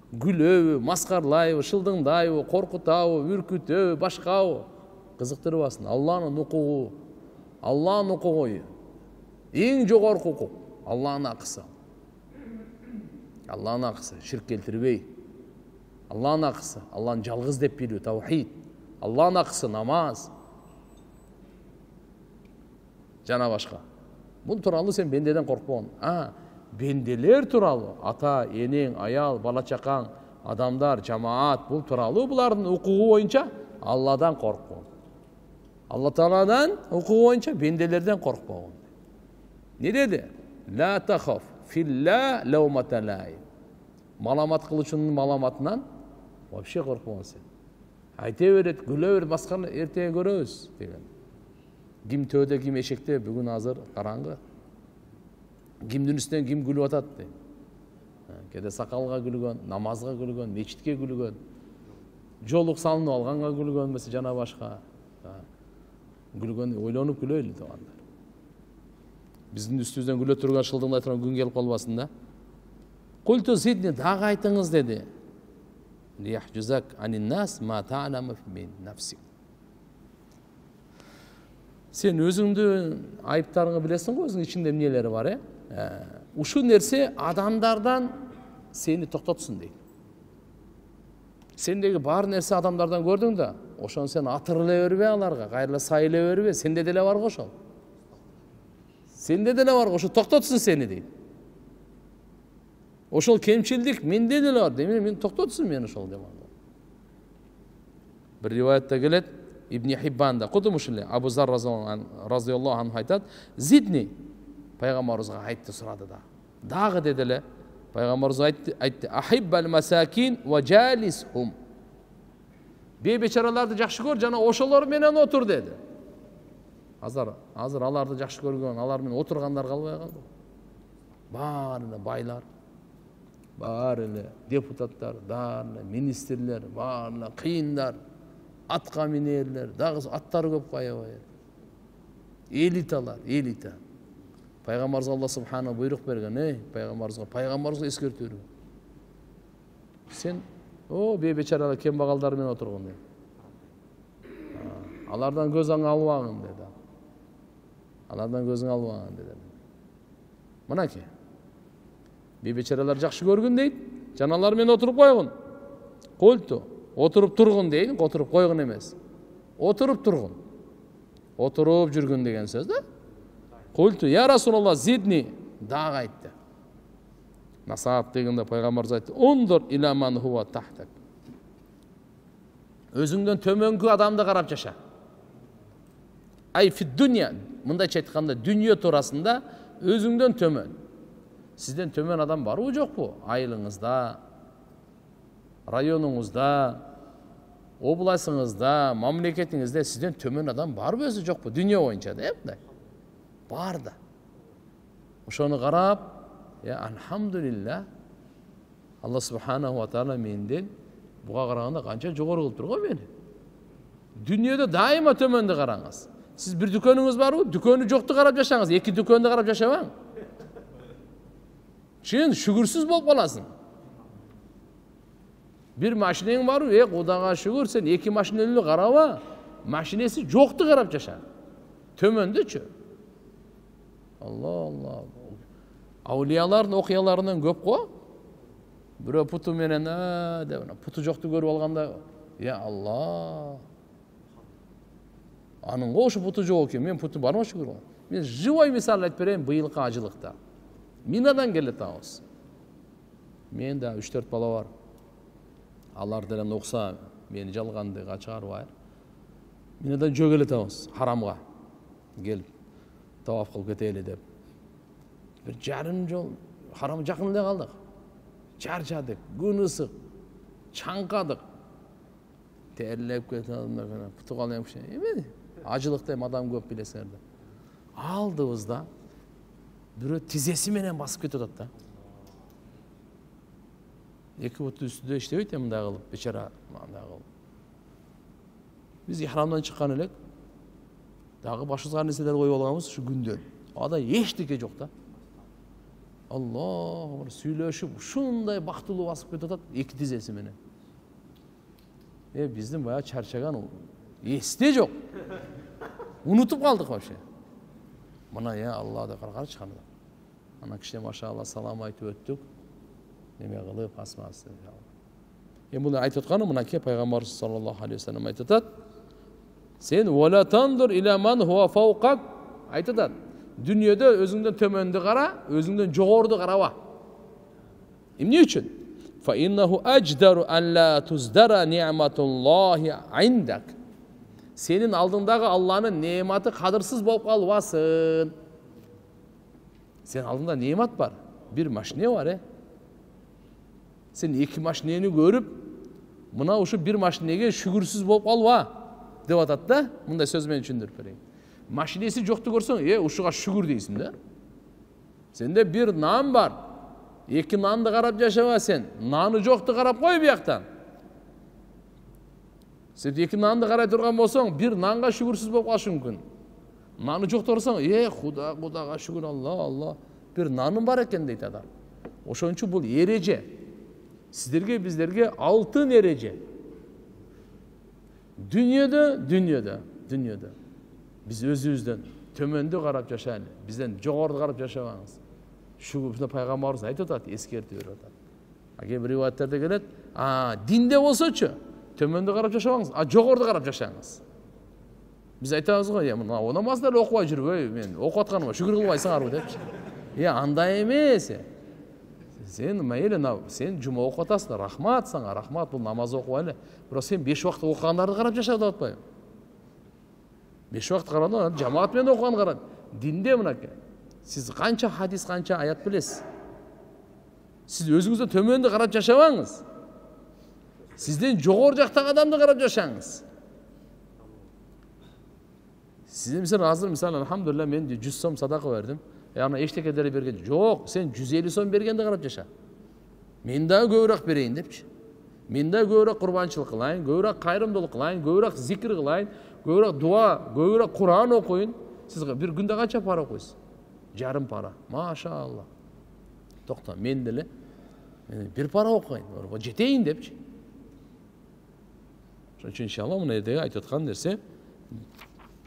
Күлөбү, маскарлайбы, шылдыңдайбы, коркутабы, үркүтөбү, башкабы кызыктырбасын. Алланын укугу, Алланын укугу эң жогорку укук. Алланын акысы. Алланын акысы ширк келтирбей. Алланын акысы Алланы жалгыз деп билүү, таухид. Алланын акысы намаз. Жана башка. Бул тууралуу сен бендеден коркпогун. Бенделер тууралуу ата, энең, аял, бала чакаң, адамдар, жамаат бул тууралуу булардын укугу боюнча Алладан коркпогун. Алла Тааладан укугу боюнча бенделерден коркпогун. Не деди? Ла тахаф филла лаумата лаим. Маламат кылуучунун маламатынан вообще коркпогун сен. Айта берет, күлө берет, башканы эртеге көрөбүз деген. Ким төөдө, ким эшекте, бүгүн азыр караңгы. Кимдин үстүнөн ким күлүп атат дейт. Кеде сакалга күлгөн, намазга күлгөн, мечитке күлгөн, жолук салынып алганга күлгөн, эмесе жана башка. Күлгөн, ойлонуп күлөйлү туугандар. Биздин үстүбүздөн күлө турган, шылдыңдай турган күн келип калбасын да. Культу зидни, дагы айтыңыз деди. Лияхжузак анин нас ма та'ламу мин нафсик. Сен өзүңдүн айыптарыңы билесиң го, өзүңдүн ичинде эмнелери бар, Ушул нерсе адамдардан сени токтотсун дейт. Сендеги бар нерсе адамдардан көрдүң да, ошону сен атырлай бербе аларга, кайрыла сайылай бербе, сенде деле бар го ошол. Сенде деле бар го, ошо токтотсун сени дейт. Ошол кемчилдик менде деле бар, демек мен токтотсун мени ошол деп. Бир риваятта келет, Ибн Хиббанда, кудумушуле, Абу Зар разияллаху анху айтат, зидни, пайгамбарыбызга айтты, сурады да. Дагы деделе, пайгамбарыбыз айтты, ахиббал масакин ва жалисхум. Бейбечараларды жакшы көр, жана ошолор менен отур деди. Азыр аларды жакшы көргөн, алар менен отургандар калбай калды. Баары байлар, баары депутаттар, баары министрлер, баары кыйындар, атка минерлер, дагы аттары көп аябай. Элиталар, элита. Пайгамбарыбыз Алла субхана буйрук берген, пайгамбарыбызга эскертүү. Сен, бейбечаралар кембагалдар менен отурган дейт. Алардан көзүң албагын деди. Алардан көзүң албагын деди. Мынакей. Бейбечаралар жакшы көргүн дейт, жаналар менен отуруп койгун. Культу, отуруп тургун дейт, отуруп койгун эмес. Отуруп тургун. Отуруп жүргүн деген сөз да. Культу, я Расулаллах, зидни, дагы айтты. Насаат дегенде пайгамбарыбыз айтты, ундур иля ман хува тахтак. Өзүңдөн төмөнкү адамды карап жаша. Ай фи дунья, мындайча айтканда, дүйнө туурасында өзүңдөн төмөн. Сизден төмөн адам барбы, жокпу? Айылыңызда, районуңузда, областыңызда, мамлекетиңизде сизден төмөн адам барбы, өзү жокпу? Дүйнө боюнча да, мындай. Бар да. Ошону карап, алхамдулилlah, Алла субханаху ва таала менден буга караганда канча жогору кылып турган мени. Дүйнөдө дайыма төмөндү караңыз. Сиз бир дүкөнүңүз барбы? Дүкөнү жокту карап жашаңыз, эки дүкөндү карап жашабаң. Чын шүгүрсүз болуп каласың. Бир машинең барбы? Кудайга шүгүр, сен эки машинени караба, машинеси жокту карап жаша. Төмөндөчү. Allah. Аулиялардын окуяларынан көп го. Бирөө путу менен путу жокту көрүп алганда, Allah. Анын ошо путу жок экен, мен путу барма шүгүр. Мен живой мисал айтып берейин, быйылкы ажылыкта. Минадан келет агыз. Мен да 3-4 бала бар. Алар деле окса, мени жалгандыга чыгарбай. Минадан жөө келет агыз, харамга. Келип таваф кылып кетели деп. Бир жарым жол харам жакында калдык. Чарчадык, күн ысык, чаңкадык. терлеп кетет, путу калып эме ажылыктайм адам көп билесиңер да. Алдыбызда бирөө тизеси менен басып кетип атат да. Эки буту үстүдө иштебейт мындай кылып, бечара мындай кылып. Биз ихрамдан чыккан элек, дагы башыбызга нерселер коюп алганбыз ушу күндөн. Ада эчтеке жок да. Аллах, сүйлөшүп, ушундай бактылуу басып кетип атат эки тизеси менен. Биздин баягы чарчаган эсте жок. Унутуп калдык вообще. Мына Алла да каргарчы кандай. Ана кишине машалла салам айтып өттүк. Неме кылып асмасы. Бул айтып атканым мынакей пайгамбар саллаллаху алейхи вассалам айтып атат. Сен вала тандур иля ман хуа фауқак айтып атат. Дүниеде өзүңдөн төмөндү кара, өзүңдөн жогорду караба. Эмне үчүн? Fa innahu ajdaru an la tuzdara ni'matullahi indak. Senin aldığındağı Allah'ın nimetı kadırsız bolup kalbasın. Senin aldığında nimet var. Bir maşine var. Sen iki maşineni görüp, buna uşu bir maşineye şükürsüz bolup kalba. Dep atat da, bunday söz meni düşündürüp bereyim. Maşinesi joktu görsen, uşuğa şükür deysin de. Sende bir nan var. İki nandı karap yaşama sen. Nanı joktu karap koy bir yaktan. Sen iki nandı karay turgan bolsang, bir nanga şükürsüz bolup kalışı mümkün. Nanı jok tursaң, Xudaga şükür Allah. Bir nanım var eken deyt adam. Oşon үчүн бул эреже. Сиздерге биздерге алтын эреже. Dünyada. Biz özübüzdөн төмөндү карап жашайлы. Бизден жогорду карап жашабаңыз. Şu Peygamberimiz aytып атат, ескертип берип атат. Кээ бир риwayatlarda келет, динде болсочу, төмөндү карап жашабаңыз, жогорду карап жашаңыз. Biz айтабыз го, мына намаздар окубай жүрбөй, мен окуп атканыма шүгүр кылбайсыңарбы депчи. Андай эмес. Sen sen жума окуп атасың, рахмат сага, рахмат, бул намаз окубайлы. Бирок сен 5 убакыт окугандарды карап жаша деп атпайбы? 5 убакыт карап, жамаат менен окуган карап. Динде мынакей. Siz kança hadis, kança ayat bilesiz. Siz özünüzde tömöndü karap yaşabаңыз. Sizden jogor jaktagı adamды karap yaşаңыз. Size misal elhamdülillah men 100 so'm sadaka verdim. Yani eştekelere bergen. Yok, sen 150 so'm bergende karap yaşa. Men daha köbürök bereyim depçi. Men daha köbürök kurbançılık kılayın, köbürök kayrımdılık kılayın, köbürök zikir kılayın, köbürök dua, köbürök Kur'an okuyun. Siz bir günde kança para okuyuyorsunuz? Жарым пара. Машалла. Токта, мен деле бир пара окуйн. Жетейин депчи. Ошон үчүн иншалла мына жердеги айтып аткан нерсе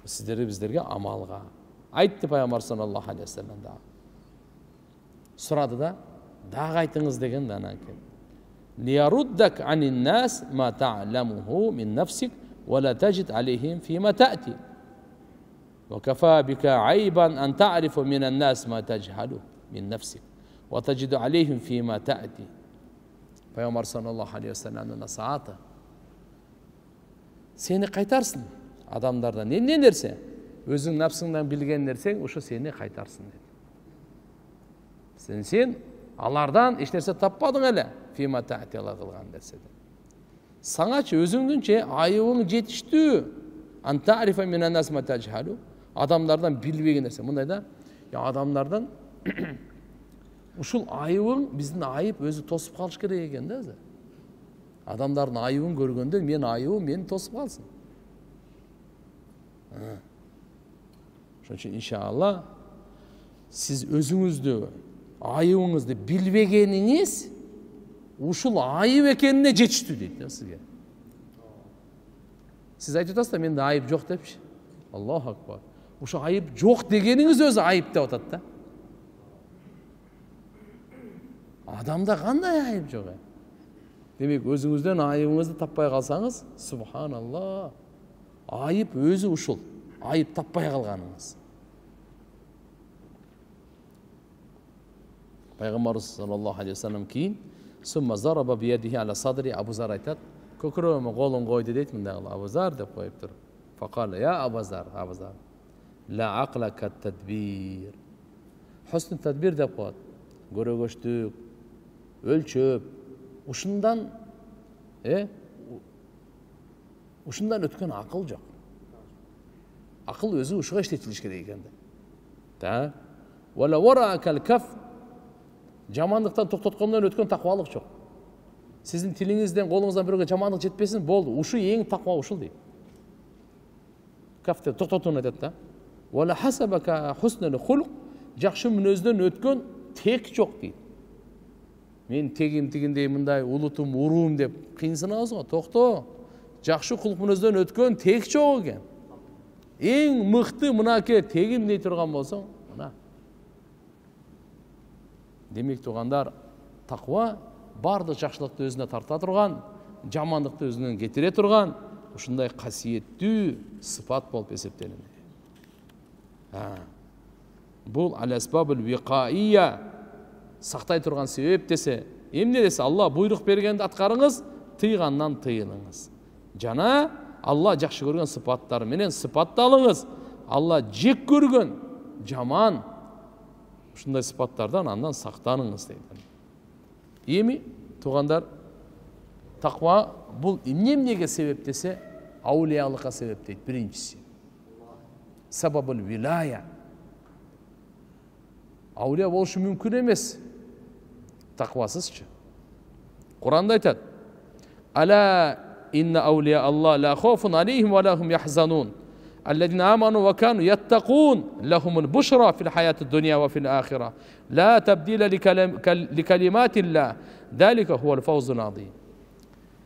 сиздерге биздерге амалга. Айтты пайгамбар саллаллаху алейхи вассалам да. Сурады да, дагы айтыңыз деген да анакей. Лияруддак анин нас ма та'ламуху мин нафсик ва ла таджид алейхим фима та'ти. وكفى بك عيبا أن تعرف من الناس ما تجهل من نفسك وتجد عليهم فيما تأتي. Peygamber sallallahu aleyhi ve sellem'in nasihatı. Seni kaytarsın adamlardan. Ne derse, özün nafsından bilgen dersen, uşu seni kaytarsın dedi. Sen alardan iş nerse tapmadın hele. Fima ta'ti Allah kılgan derse de. Sanaçı özüngünçe ayıbın jetiştü. An ta'rife minen nas ma tejhalu. Adamlardan bilbegen derse. Bunday da adamlardan ушул айыбың биздин айып өзү тосуп калыш керек экен да. Адамдардын айыбын көргөндө мен айыбым мени тосуп калсын. Ошон үчүн иншалла сиз өзүңүздү айыбыңызды билбегениңиз ушул айып экенине жетиштүү дейт да сизге. Сиз айтып атасыз да менде айып жок депчи. Аллаху акбар. Ошо айып жок дегениңиз өзү айып деп атат да. Адамда кандай айып жок? Демек өзүңүздөн айыбыңызды таппай калсаңыз, субханалла. Айып өзү ушул. Айып таппай калганыңыз. Пайгамбарыбыз саллаллаху алейхи ва саллям кийин сумма зараба биядихи ала садри Абу Зар айтат. Көкүрөгүмө колун койду дейт мындай кылып Абу Зар деп коюптур. Факала я Абу Зар. Ла акла тадбир. Хусн тадбир деп коет. Көрөгөчтүк, өлчөп, ушундан Ушундан өткөн акыл жок. Акыл өзү ушуга иштетилиш керек экен да. Вала варакал каф, жамандыктан токтоткондон өткөн таквалык жок. Сиздин тилиңизден, колуңуздан бирөөгө жамандык жетпесин, болду. Ушу эң таква ушул дейт. Кафте токтотууну айтат да. Вала хасабака хуснул хулк, жакшы мүнөздөн өткөн тек жок дейт. Мен тегим тигиндей мындай улутум, уруум деп кыйынсынабыз го. Токто. Жакшы кулк мүнөздөн өткөн тек жок экен. Эң мыкты мынаке тегим дей турган болсоң, мына. Демек тугандар, таква бардык жакшылыкты өзүнө тарта турган, жамандыкты өзүнөн кетире турган ушундай касиеттүү сыфат болуп эсептелинет. Бул ал-асбабул викаия, сактай турган себеп десе, эмне десе, Алла буйрук бергенди аткарыңыз, тыйгандан тыйылыңыз. Жана Алла жакшы көргөн сыпаттар менен сыпатталыңыз. Алла жек көргөн жаман ушундай сыпаттардан андан сактаныңыз дейт. Эми тугандар, таква бул эмнеге себеп десе, аулиялыкка себеп дейт. Биринчиси сабабул вилая. Аулия болушу мүмкүн эмес таквасызчы. Куранда айтат: Ала инна аулия Аллах ла хофун алейхим ва ла хум яхзанун. Аллазина аману ва кану яттакун лахумул бушра фил хаятид дунья ва фил ахира. Ла табдила ли калиматиллах. Далика хувал фаузул азим.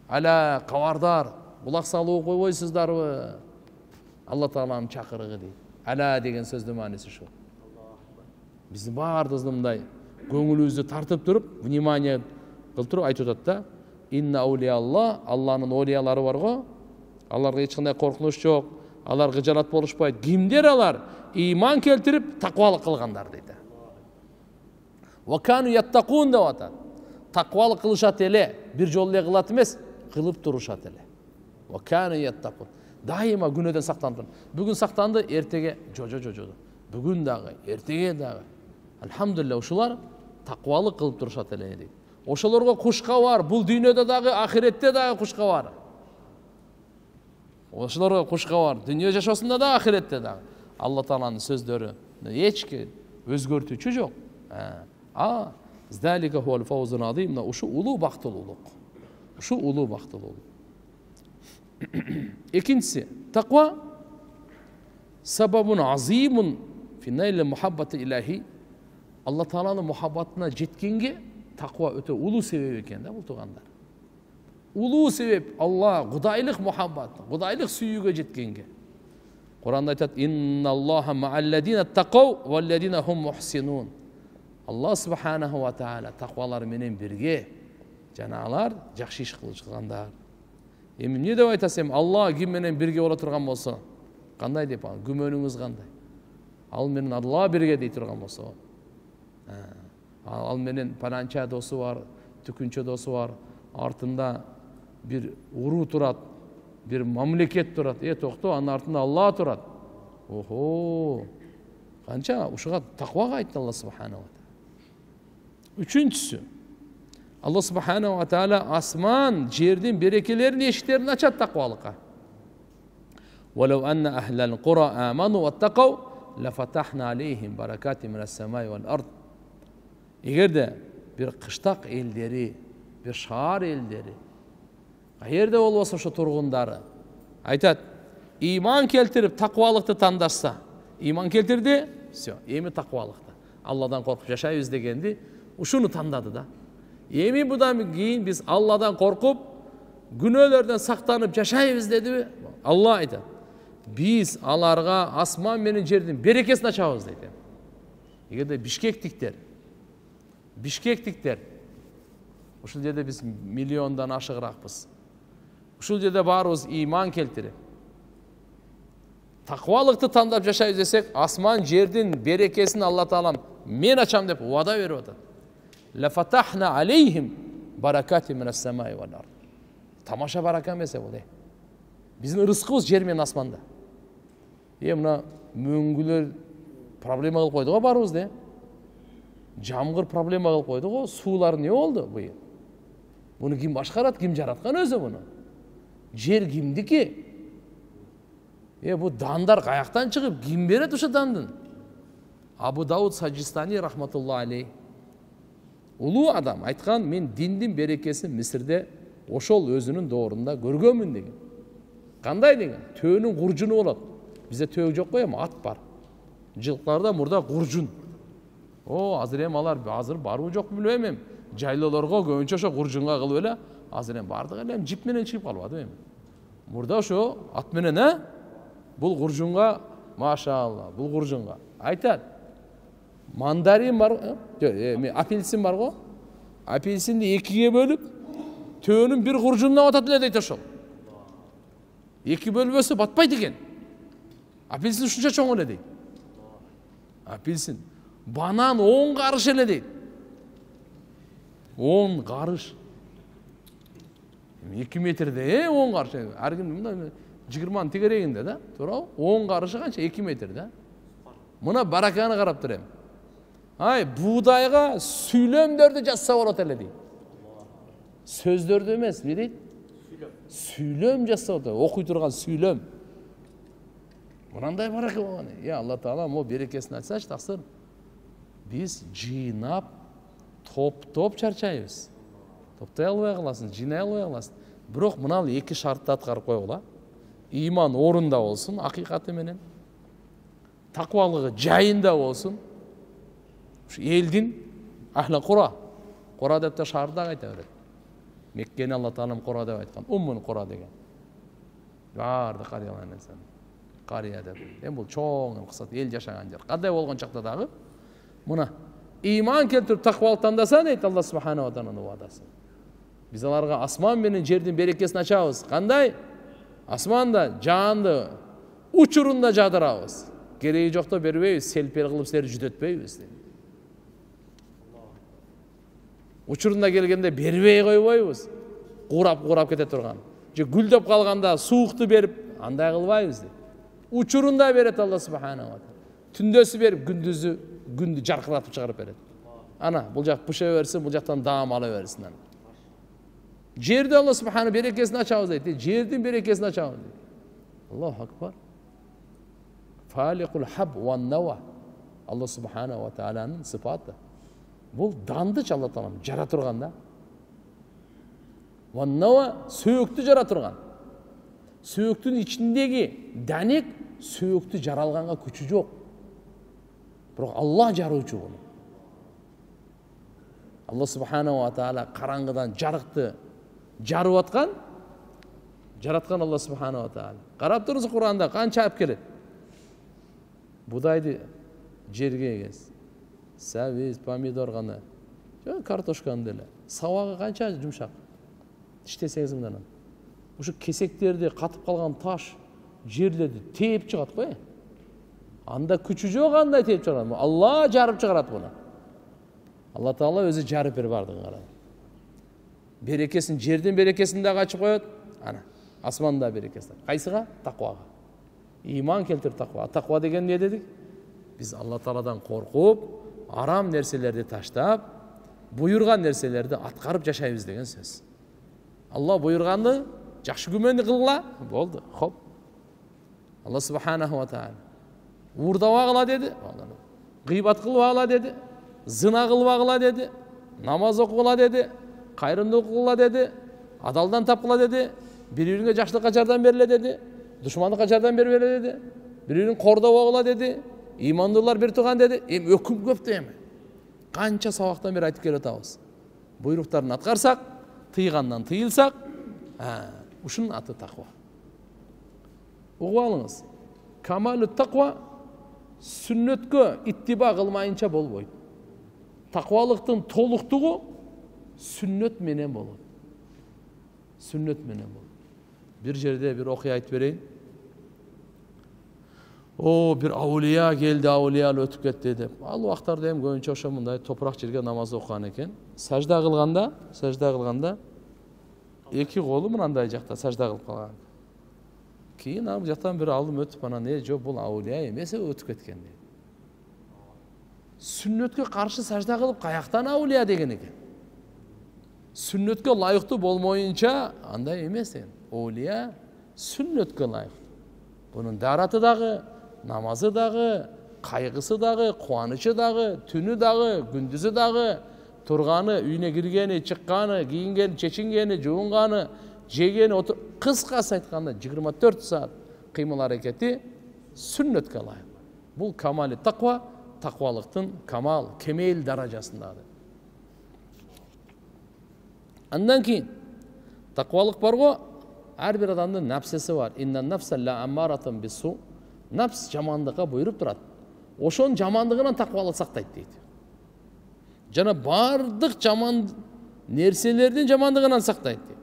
Ала кавардар, булак салуу койбойсуздарбы? Алла Тааланын чакырыгы дейт. Ала деген сөздүн мааниси ушул. Биздин баардыгыбызды мындай көңүлүбүздү тартып туруп, внимание кылып туруп айтып атат да: Инна аулия Аллах, Алланын олиялары бар го, аларга эч кандай коркунуч жок, алар кыжалат болушпайт. Кимдер алар? Ыйман келтирип, таквалык кылгандар дейт. Ва кану яттакун деп атат. Таквалык кылышат эле, бир жолу эле кылат эмес, кылып турушат эле. Ва кану яттакун. Дайыма күнөөдөн сактанып. Бүгүн сактанды, эртеге жо. Бүгүн дагы, эртеге дагы. Алхамдулилlah, ушулар таквалык кылып турушат эле дейт. Ошолорго кушка бар, бул дүйнөдө дагы, ахиретте дагы кушка бар. Ошолорго кушка бар, дүйнө жашоосунда да, ахиретте дагы. Алла Тааланын сөздөрү эч өзгөртүүчү жок. Залика хувал фаузул азим. Ушу улуу бактылуулук. Ушу улуу бактылуулук. Экинчиси, таква сабабун азимун фи найл мухаббати илахи. Алла Тааланын мухаббатына жеткенге таква өтө улуу себеп экен да, бул тугандар. Улуу себеп Алла кудайлык мухаббат, кудайлык сүйүүгө жеткенге. Куранда айтат: Инналлаха ма'алладина тақау валладина хум мухсинун. Алла субханаху ва таала таквалар менен бирге, жана алар жакшы иш кылышкандар. Эми эмне деп айтасам, Алла ким менен бирге боло турган болсо, кандай деп, күмөнүңүз кандай? Ал менен Алла бирге дей турган болсо, ал менен паланча досу бар, түкүнчө досу бар, артында бир уруу турат, бир мамлекет турат, токто, анын артында Алла турат. Охо! Канча ушуга таквага айтты Алла субханаху ва таала. Үчүнчүсү, Алла субханаху ва таала асман, жердин берекелерин, эшиктерин ачат таквалыкка. Валау анна ахлал кура аману ваттакау лафатахна алейхим баракати минас самай вал ард. Эгерде бир кыштак элдери, бир шаар элдери, каерде болбосо ошо тургундары айтат, ыйман келтирип таквалыкты тандашса, ыйман келтирди, все, эми таквалыкты, Алладан коркуп жашайбыз дегенди, ушуну тандады да. Эми будан кийин биз Алладан коркуп, күнөөлөрдөн сактанып жашайбыз дедиби? Алла айтат: Биз аларга асман менен жердин берекесин ачабыз дейт. Эгерде Бишкектиктер, ушул жерде биз миллиондан ашыгыракпыз. Ушул жерде баарыбыз ыйман келтирип, таквалыкты тандап жашайбыз десек, асман жердин берекесин Алла Таалам мен ачам деп вада берип атат. Лафатахна алейхим баракати минас самай вал ард. Тамаша барака эмес бул. Биздин рызкыбыз жер менен асманда. Мына мөңгүлөр проблема кылып койду го баарыбызды. Жамгыр проблема кылып койду го, суулар не болду быйыл? Буну ким башкарат, ким жараткан өзү буну? Жер кимдики? Бу дандар каяктан чыгып, ким берет ушу дандын? Абу Дауд Саджистани рахматулла алейх. Улуу адам айткан, мен диндин берекесин Мисирде ошол өзүнүн доорунда көргөнмүн деген. Кандай деген? Төөнүн куржуну болот. Бизде төök жок го эми, ат бар. Жылкыларда мурда куржун. Азыр эми алар азыр барбы жок билбейм эми. Жайлоолорго көбүнчө ошо куржунга кылып эле, азыр эми бардыгы эле жип менен чыгып калбады эми. Мурда ошо ат менен, бул куржунга, машалла, бул куржунга. Айтат. Мандарин бар, апельсин бар го. Апельсинди экиге бөлүп, төөнүн бир куржунуна батат эле дейт ошол. Эки бөлбөсө батпайт экен. Апельсин ушунча чоң эле дейт. Апельсин. Банан 10 карыш эле дейт. 10 карыш. 2 метрде 10 карыш. Ар ким мындай 20 тегерегинде да, туурабы? 10 карышы канча? 2 метр да. Мына бараканы карап турам. Buğdayga süйлөмдөрдү жазса болот эле дейт. Сөздөрдү эмес, эмне дейт? Süйлөм жазса болот. Окуй турган süйлөм. Мынандай барака болгон. Алла Таала мо берекесин айтсачы, таксыр. Биз жыйнап, топ чарчайбыз. Топтой албай каласың, жыйнай албай каласың. Бирок мына 2 шартты аткарып койгула. Иман орунда болсун, акыйкаты менен. Таквалыгы жайында болсун. Элдин ахла Кура деп та шаарда айта берет. Меккени Алла Таалам Кура деп айткан. Уммун Кура деген. Барды карыялардан сан. Карыя деп. Эми бул чоң кысат эл жашаган жер. Кандай болгон чакта дагы мына иман келтирип таквалык тандаса дейт Алла субхана ва тааlanын ваадасы. Биз аларга асман менен жердин берекесин ачабыз. Кандай? Асманда жанды учурунда жадырабыз. Кереги жокто бербейбиз, селпел кылып силерди жүдөтпөйбүз. Учурунда келгенде бербей койбойбуз. Курап кете турган. Же гүлдөп калганда суукту берип, андай кылбайбыз. Учурунда берет Алла субхана ва таала. Түндөсү берип, күндү жаркыратып чыгарып берет. Ана, бул жак пыша берсин, бул жактан даам ала берсин. Жерде Алла субхана берекесин ачабыз дейт. Жердин берекесин ачабыз дейт. Аллаху акбар. Фаликул хаб ва нава. Алла субхана ва тааланын сыпаты. Бул дандыч Алла Таалам жара турган да. Ва нава сөөктү жара турган. Сөөктүн ичиндеги данек сөөктү жаралганга күчү жок. Бирок Алла жаруучу буну. Алла субхана ва таала караңгыдан жарыкты жарып аткан, жараткан Алла субхана ва таала. Карап туруңуз Куранда канча алып келет. Будайды жерге эгес. Сабиз, помидор гана. Картошканы деле. Сабагы канча жумшак. Иштесеңиз мындан. Ушу кесектерди катып калган таш жерлерди тээп чыгат го. Анда күчү жок, андай тээп чыгарат. Алла жарып чыгарат буну. Алла Таала өзү жарып берип бардыгын карап. Берекесин, жердин берекесин да ачып коет. Ана, асманда берекеси. Кайсыга? Таквага. Иман келтирип таква. Таква деген эмне дедик? Биз Алла Тааладан коркуп, арам нерселерди таштап, буйурган нерселерди аткарып жашайбыз деген сөз. Алла буйурганды жакшы күмөнү кылгыла, болду. Хоп. Алла субханаху ва таала уурдабагыла деди. Гыйбат кылбагыла деди. Зына кылбагыла деди. Намаз окугула деди. Кайрымдуулук кылгыла деди. Адалдан тапкыла деди. Бири-бириңе жакшылыкка жардам бериле деди. Душмандыкка жардам бербеле деди. Бири-бирин кордобогула деди. Имандуулар бир турган деди. Эми өкүм көп да эми. Канча сабактан бери айтып келип атабыз. Буйруктарын аткарсак, тыйгандан тыйылсак, ушунун аты таква. Угуп алыңыз. Камалу таква сүннөткө иттиба кылмайынча болбойт. Таквалыктын толуктугу сүннөт менен болот. Сүннөт менен болот. Bir жерде bir окуя айтып берейин. Bir аулия келди, аулиялы өтүп кетти деп. Ал убактарда эми көбүнчө ошо мындай топурак жерге намаз окуган экен. Сажда кылганда эки колу мындай жакта сажда кылып калган. Кийин ал жактан бир алым өтүп анан жок бул аулия эмес, өтүп кеткен дейт. Сүннөткө каршы сажда кылып каяктан аулия деген экен. Сүннөткө ылайыктуу болмоюнча андай эмес экен. Аулия сүннөткө ылайыктуу. Bunun darаты дагы, намазы дагы, кайгысы дагы, кубанычы дагы, түнү дагы, күндүзү дагы, турганы, үйүнө киргени, чыкканы, кийингени, чечингени, жуунганы, жегени, кыскасы айтканда 24 саат кыймыл аракети сүннөткө ылайык. Бул камали таква, таквалыктын камал, кемел даражасындагы. Андан кийин таквалык барго, ар бир адамдын напсеси бар. Иннан нафса ла амаратун бису. Напс жамандыкка буйруп турат. Ошонун жамандыгынан таквалык сактайт дейт. Жана бардык жаман нерселердин жамандыгынан сактайт дейт.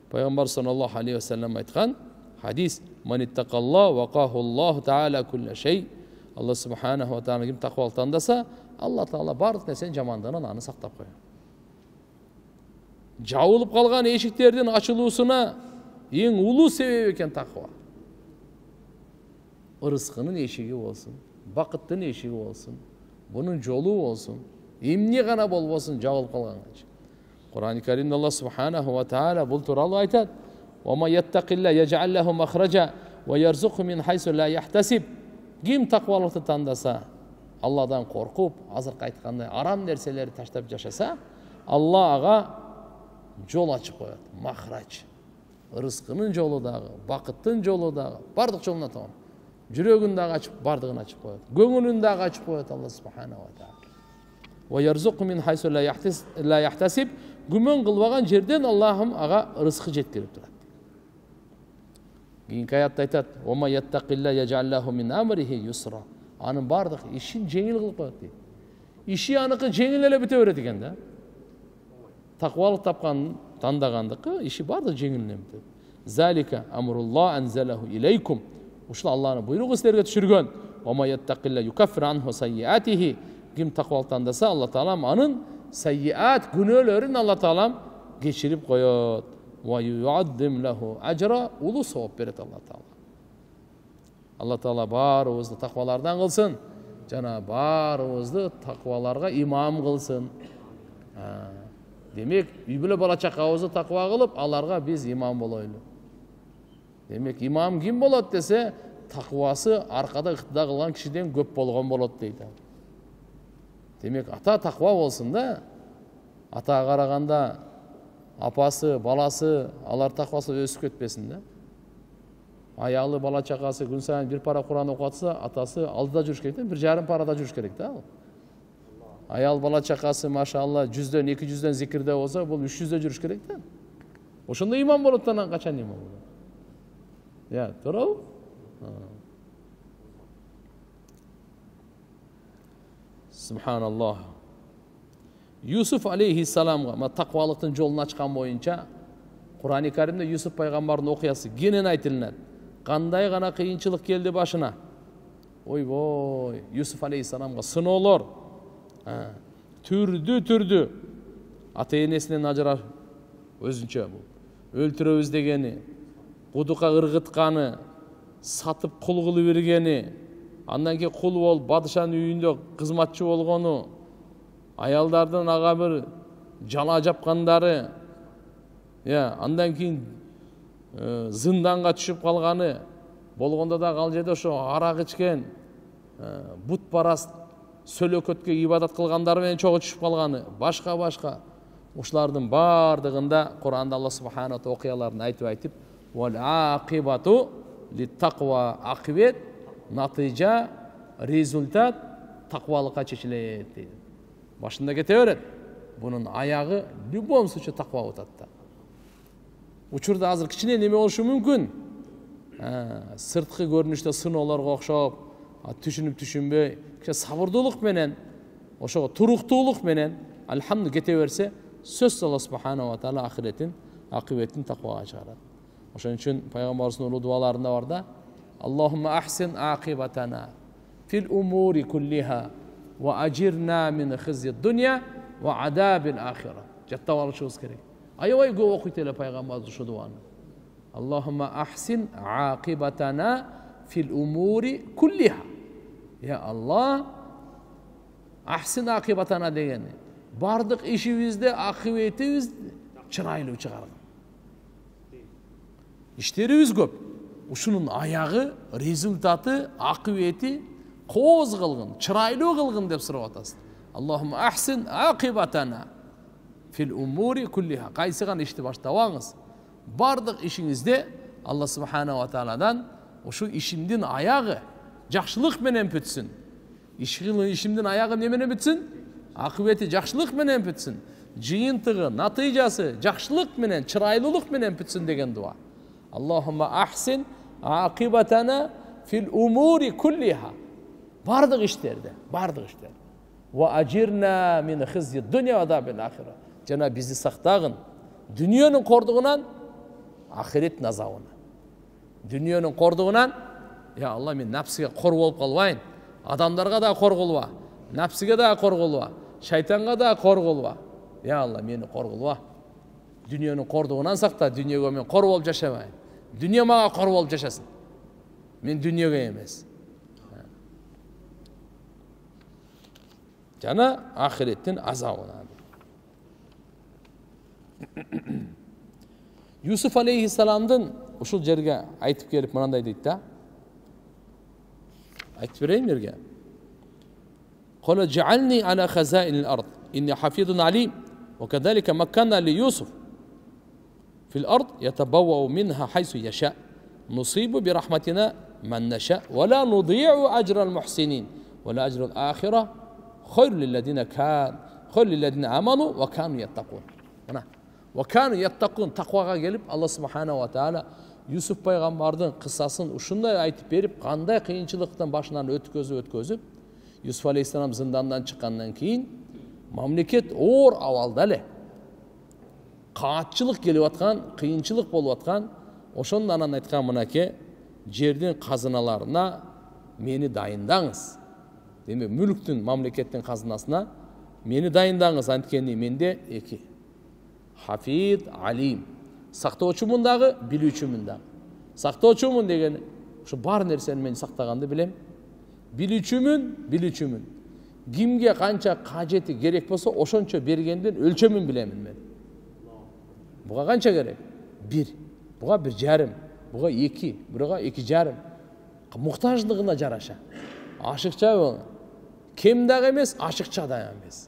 Пайгамбар саллаллаху алейхи ва саллям айткан хадис: "Ман иттакалла вакаху Аллаху таала кулла шей." Алла субханаху ва таала ким таквалык тандаса, Алла таала бардык нерсенин жамандыгынан аны сактап коёт. Жабылып калган эшиктердин ачылуусуна эң улуу себеп экен таква. Ырыскынын эшиги болсун, бакыттын эшиги болсун, бунун жолу болсун, эмне гана болбосун жабылып калганга. Кур'ан-ы Каримде Алла субханаху ва таала бул тууралуу айтат: "Ва ма яттакилла яж'ал лаху махраджа ва ярзуқу мин хайсу ла яхтасиб." Ким таквалыкты тандаса, Алладан коркуп, азыркы айткандай арам нерселерди таштап жашаса, Алла ага жол ачып коет, махрач. Ырыскынын жолу дагы, бакыттын жолу дагы, бардык жолуна тамам. Жүрөгүн дагы ачып, бардыгын ачып коет. Көңүлүн дагы ачып коет Алла субханаху ва таала. Ва ярзуқу мин хайсу ла яхтасиб. Күмөн кылбаган жерден Аллахым ага рызкы жеткирип турат. Кийинки аятта айтат: "Ва ма яттакилла яж'ал лаху мин амрихи юсра." Анын бардык ишин жеңил кылып коет дейт. Иши аныкы жеңил эле бүтө берет экен да. Таквалык тапкан, тандагандыкы иши бардык жеңил эле бүтөт. Залика амрулла анзалаху илейкум. Ушул Алланын буйругу силерге түшүргөн. "Ва ма яттакилла юкаффир анху сайyiатихи." Ким таквалык тандаса, Алла таалам анын сайyiat күнөөлөрүн Алла таалам кечирип коёт. "Ва юаддим лаху ажра." Улуу сооп берет Алла таала. Алла таала баарыбызды таквалардан кылсын, жана баарыбызды такваларга имам кылсын. Демек, үй бүлө бала чакабызды таква кылып, аларга биз имам болойлу. Демек, имам ким болот десе, таквасы аркада ыктыда кылган кишиден көп болгон болот дейт. Демек, ата таква болсун да. Атага караганда апасы, баласы, алар таквасы өсүп кетпесин да. Аялы бала чакасы күн сайын бир пара Кур'ан окутса, атасы алдыда жүрүш керек да, 1,5 парада жүрүш керек да. Аял бала чакасы машалла 100дөн 200дөн зикирде болсо, бул 300дө жүрүш керек да. Ошондо имам болот, анан качан имам болот? Я, туурабы? Субханаллах. Юсуф алейхиссаламга таквалыктын жолун ачкан боюнча Кур'ан-ы Каримде Юсуф пайгамбардын окуясы кенен айтылат. Кандай гана кыйынчылык келди башына. Ойбой, Юсуф алейхиссаламга сыноолор түрдү ата энесинен ажырап өзүнчө бул өлтүрөбүз дегени, кудукка ыргытканы, сатып кул кылып бергени, андан кийин кул болуп падышанын үйүндө кызматчы болгону, аялдардын ага бир жала жапкандары, андан кийин зынданга түшүп калганы, болгондо да ал жерде ошо арак ичкен, бут параст сөлөкөткө ибадат кылгандар менен чогуу түшүп калганы, башка ушулардын бардыгында Кур'анда Алла субханаху ва окуяларын айтып "Вал акибату литтаква", акыбет, натыйжа, результат таквалыкка чечилет дейт. Башында кете берет. Бунун аягы в любом случае таква болот да. Учурда азыр кичине неме болушу мүмкүн. Сырткы көрүнүштө сыноолорго окшоп, түшүнүп-түшүнбөй, сабырдуулук менен, ошого туруктуулук менен алхамду кете берсе, сөзсүз Алла субханаху ва таала акыбетин таквага чыгарат. Ошон үчүн пайгамбарыбыздын улуу дуаларында бар да: "Аллахумма ахсин акибатана фил умури куллиха ва ажирна мин хиззи дунья ва адабил ахира." Жаттап алышыбыз керек. Аябай көп окуйт эле пайгамбарыбыз ушул дуаны. Аллахумма ахсин акибатана фил умури куллиха. Я Алла, ахсин акибатана дегени бардык ишибизде акыбетибиз чырайлуу чыгаргын. Иштерибиз көп, ушунун аягы, результаты, акыбети кооз кылгын, чырайлуу кылгын деп сурап атасың. Аллахумма ахсин акибатана фил умури куллиха. Кайсы гана ишти баштабаңыз. Бардык ишиңизде Алла субханаху ва тааладан ушу ишимдин аягы жакшылык менен бүтсүн. Ишимдин аягы эмне менен бүтсүн? Акыбети жакшылык менен бүтсүн. Жыйынтыгы, натыйжасы жакшылык менен, чырайлуулук менен бүтсүн деген дуа. Аллахумма ахсин акибатана фил умури куллиха. Бардык иштерде, бардык иштерде. Ва ажирна мин хиззи дуnya ва азабил ахира. Жана бизди сактагын дүниенин кордугунан, ахиреттин азабынан. Дүниенин кордугунан, я Алла, мен напсиге кор болуп калбайын. Адамдарга да кор кылба, напсиге да кор кылба, шайтанга да кор кылба. Я Алла, мени кор кылба. Дүниенин кордугунан сакта, дүниеге мен кор болуп жашабайын. Дүние мага кор болуп жашасын. Мен дүниеге эмес. Жана ахиреттин азабынан. Yusuf aleyhisselam'dın uşul jerge aytıp gelip mınanday deydi da. Aytıp vereyim yerge. Qala cealni ala khazainil ard inni hafizun alim ve kedalike makkanna li Yusuf fil ard yetabawwa'u minha haythu yasha nusibu bi rahmatina men nesha ve la nudi'u ecra'l muhsinin ve la ecra'l ahire hayrun lillezine amanu ve kanu yettakun. Ve kanu yettakun, takvaga gelip Allah subhanahu wa ta'ala Yusuf paygambardın kıssasını uşunday aytıp berip kanday kıyınçılıktan başından ötközüp Yusuf aleyhisselam zindandan çıkandan keyin mamleket oğur avalda ele kaatçılık gelip atkan, kıyınçılık bolup atkan oşondan aytkan mınake жердин казыналарына meni dayındаңыз. Demek mülktün, mamleketin kazınasına meni dayındаңыз. Antkeni mende eki. Hafid, alim. Saqtooçumун dagы, bilүүчүмүн dagы. Saqtooçumун деген şu бар nerseni men saqtaganды bilem. Bilүүчүмүn. Kimge kança kajeti gerek bolsa oşonço bергенден ölçömүн bilemin men. Buga kança gerek? 1. Buga 1,5. Buga 2. Buga 2,5. Muhtajlığına jaraşa. Aşıkça bol. Kem dagы emes, aşıkça da emes.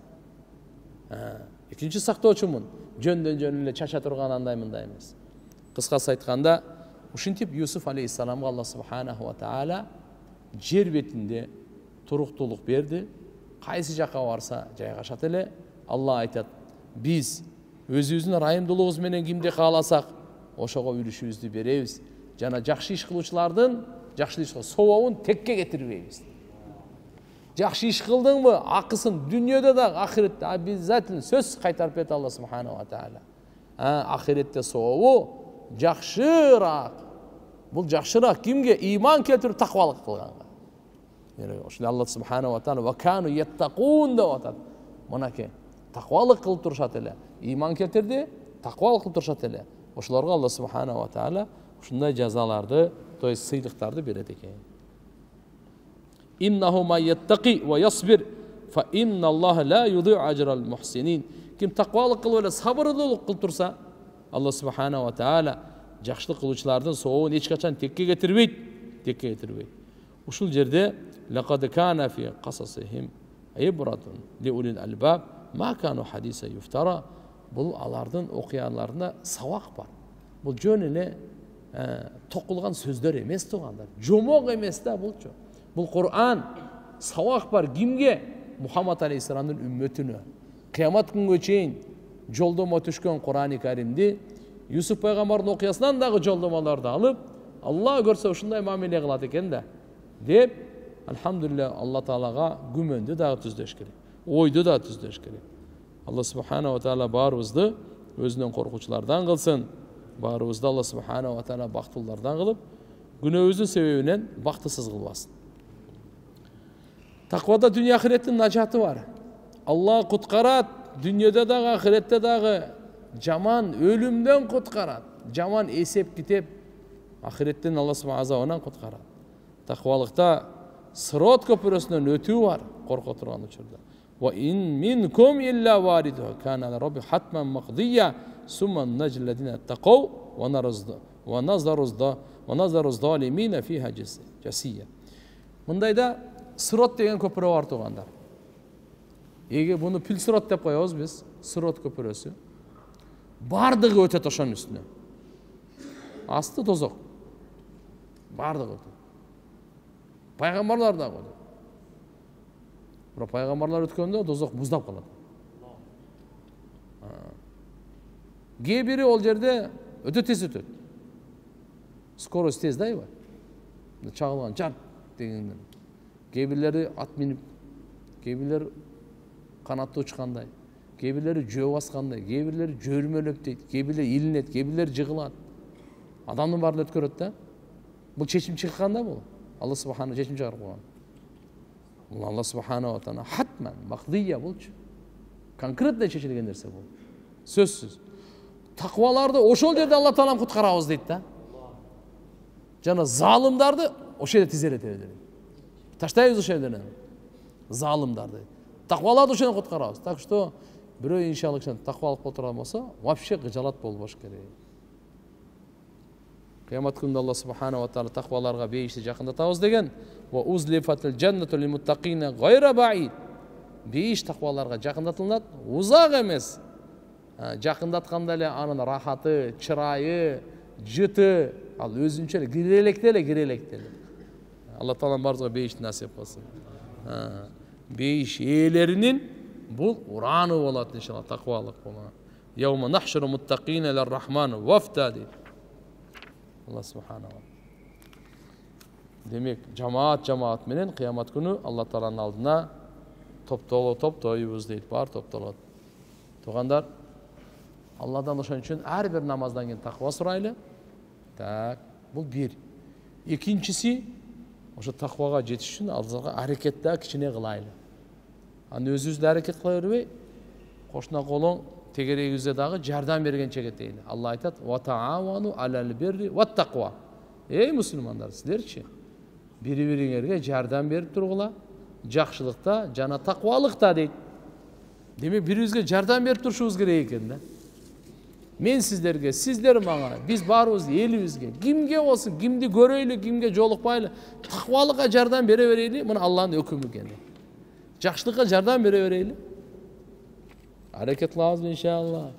İkinci saqtooçumун. Жөндөн эле чача турган андай мындай эмес. Кыскасы айтканда, ушинтип Yusuf aleyhisselamга Алла субханаху ва таала жер бетинде туруктуулук берди. Кайсы жакка барса жайгашат эле. Алла айтат: "Биз өзүбүздүн ырайымдуулугубуз менен кимди кааласак, ошого үлүшүбүздү беребиз. Жана жакшы иш кылуучулардын жакшы ишке сообун текке кетирбейбиз." Жақшы иш кылдыңбы, акысын дүниеде да, ахиретте обязательно сөз кайтарып берет Алла субханаху ва таала. Ахиретте сообу жакшыраак. Бул жакшыраак кимге? Иман келтирип таквалык кылганга. Ошондой Алла субханаху ва таала ва кану яттакун деп атат. Мынакей таквалык кылып турушат эле. Иман келтирди, таквалык кылып турушат эле. Ошолорго Алла субханаху ва таала ушундай жазаларды, то есть сыйлыктарды берет экен. İnnehu ma yettaqi ve yasbir fe innallaha la yudi'u ecra'l muhsinin. Kim takvalık kılıp öyle sabırlılık kılıp tursa Allah subhanahu ve taala jakşılık kılıcılardan soğuğunu hiç kaçan tekke getirmeydi. Uşul jerde laqad kana fi qasasihim ibratun li ulil albab ma kanu hadisa yuftara. Bu alardın okuyanlarına savak var. Bu jön ele tokulgan sözler emes tuğanlar. Jomok emes da bu. Bu Kur'an savak var kimge? Muhammed Aleyhisselam'ın ümmetine. Kıyamet gününe çeyin joldoma düşkön Kur'an-ı Kerim'di. Yusuf Peygamber'in okuyasından dağı joldomaları da alıp Allah görse şunday muamele kılat eken de deyip elhamdülillah Allah Teala'ga gümöndü dağı tüzdeş gerek. Oydu da tüzdeş gerek. Allah Subhanahu ve Teala barımızdı özünden korkuçulardan kılsın. Barımızda Allah Subhanahu ve Teala baktullardan kılıp günahımızın sebebiyle baktısız kılmasın. Takvada dünya ahiretin najatı var. Allah kutkarat. Dünyada da ahirette dağı jaman ölümden kutkarat. Jaman esep kitep ahiretten Allah subhanahu azabından kutkarat. Takvalıkta Sırat köprüsünden ötüğü var. Korku oturan uçurda. Ve in minkum illa variduhu. Kana rabbi hatman maqdiyya. Summa najladina taqav ve nazaruzda Ve nazaru zalimine fiha jasiyya. Mındayda Sirot деген көпірі бар туғандар. Егер бұны піл сирот деп қоямыз біз, Sirot көпіресі. Бардығы өтеді ошоның үстіне. Асты тозақ. Бардығы өтеді. Пайғамбарлар да өтеді. Бірақ пайғамбарлар өткенде тозақ мұздап қалады. Кейбірі ол жерде өте тез өтеді. Скорость тез да, чағылған жарт дегеннен. Кейбірлері ат миніп, кейбірлері қанатты ұшқандай, кейбірлері жөө басқандай, кейбірлері жөрмелеп дейді, кейбірлері илінеді, кейбірлері жығылады. Адамның барын өткөреді да. Бұл шешім шыққанда бұл. Алла субхана шешім шығарып қойған. Бұл Алла субхана ва тағала хатман, мақдия болчу. Конкретно шешілген нәрсе бұл. Сөзсіз. Тақуаларды ошол жерде Алла тағала құтқарабыз дейді да. Жана залымдарды ошол жерде тезелетеді дейді. Таштайбыз ошол жерден. Залымдарды. Тақуаларды ошол жерден құтқарабыз. Так что бирөө иншалла тақуалык болтурган болсо, вообще гыжалат болбош керек. Кыямат күнүндө Алла субхана ва тағала тақуаларга бейишти жакындатабыз деген. Ва узлифатил джаннату лил муттақина гайра баид. Бейиш тақуаларга жакындатылат, узак эмес. Жакындатканда эле анын рахаты, чырайы, жыты, ал өзүнчө кирелекте. Алла Таалам барыбызга бейишти насип кылсын. Бейиш ээлеринин бул ураны болот иншалла, тақвалык болот. Яума нахшуру муттақина лир-рахман вафта дейт. Алла субханала. Демек, жамаат менен кыямат күнү Алла Тааланын алдына топтойбуз дейт, бар топтолот. Тугандар, Алладан ошон үчүн ар бир намаздан кийин таква сурайлы. Так, бул бир. Экинчиси, ошо таквага жетиш үчүн алдыга аракетте кичине кылайлы. Аны өзүбүз аракет кыла бербей, кошуна колуң тегерегибизде дагы жардам берген чегетейли. Алла айтат: "Ва таавану алал бирри ва тақва." Эй мусулмандар, силерчи бири-бириңерге жардам берип тургула, жакшылыкта жана таквалыкта дейт. Демек бирибизге жардам берип турушубуз керек экен да. Мен сиздерге, сиздер мага, биз баарыбыз элибизге, кимге болсун, кимди көрөйлү, кимге жолукпайлы, таквалыкка жардам бере берейли, мына Алланын өкүмү экен. Жакшылыкка жардам бере берейли. Аракет кылабыз иншалла.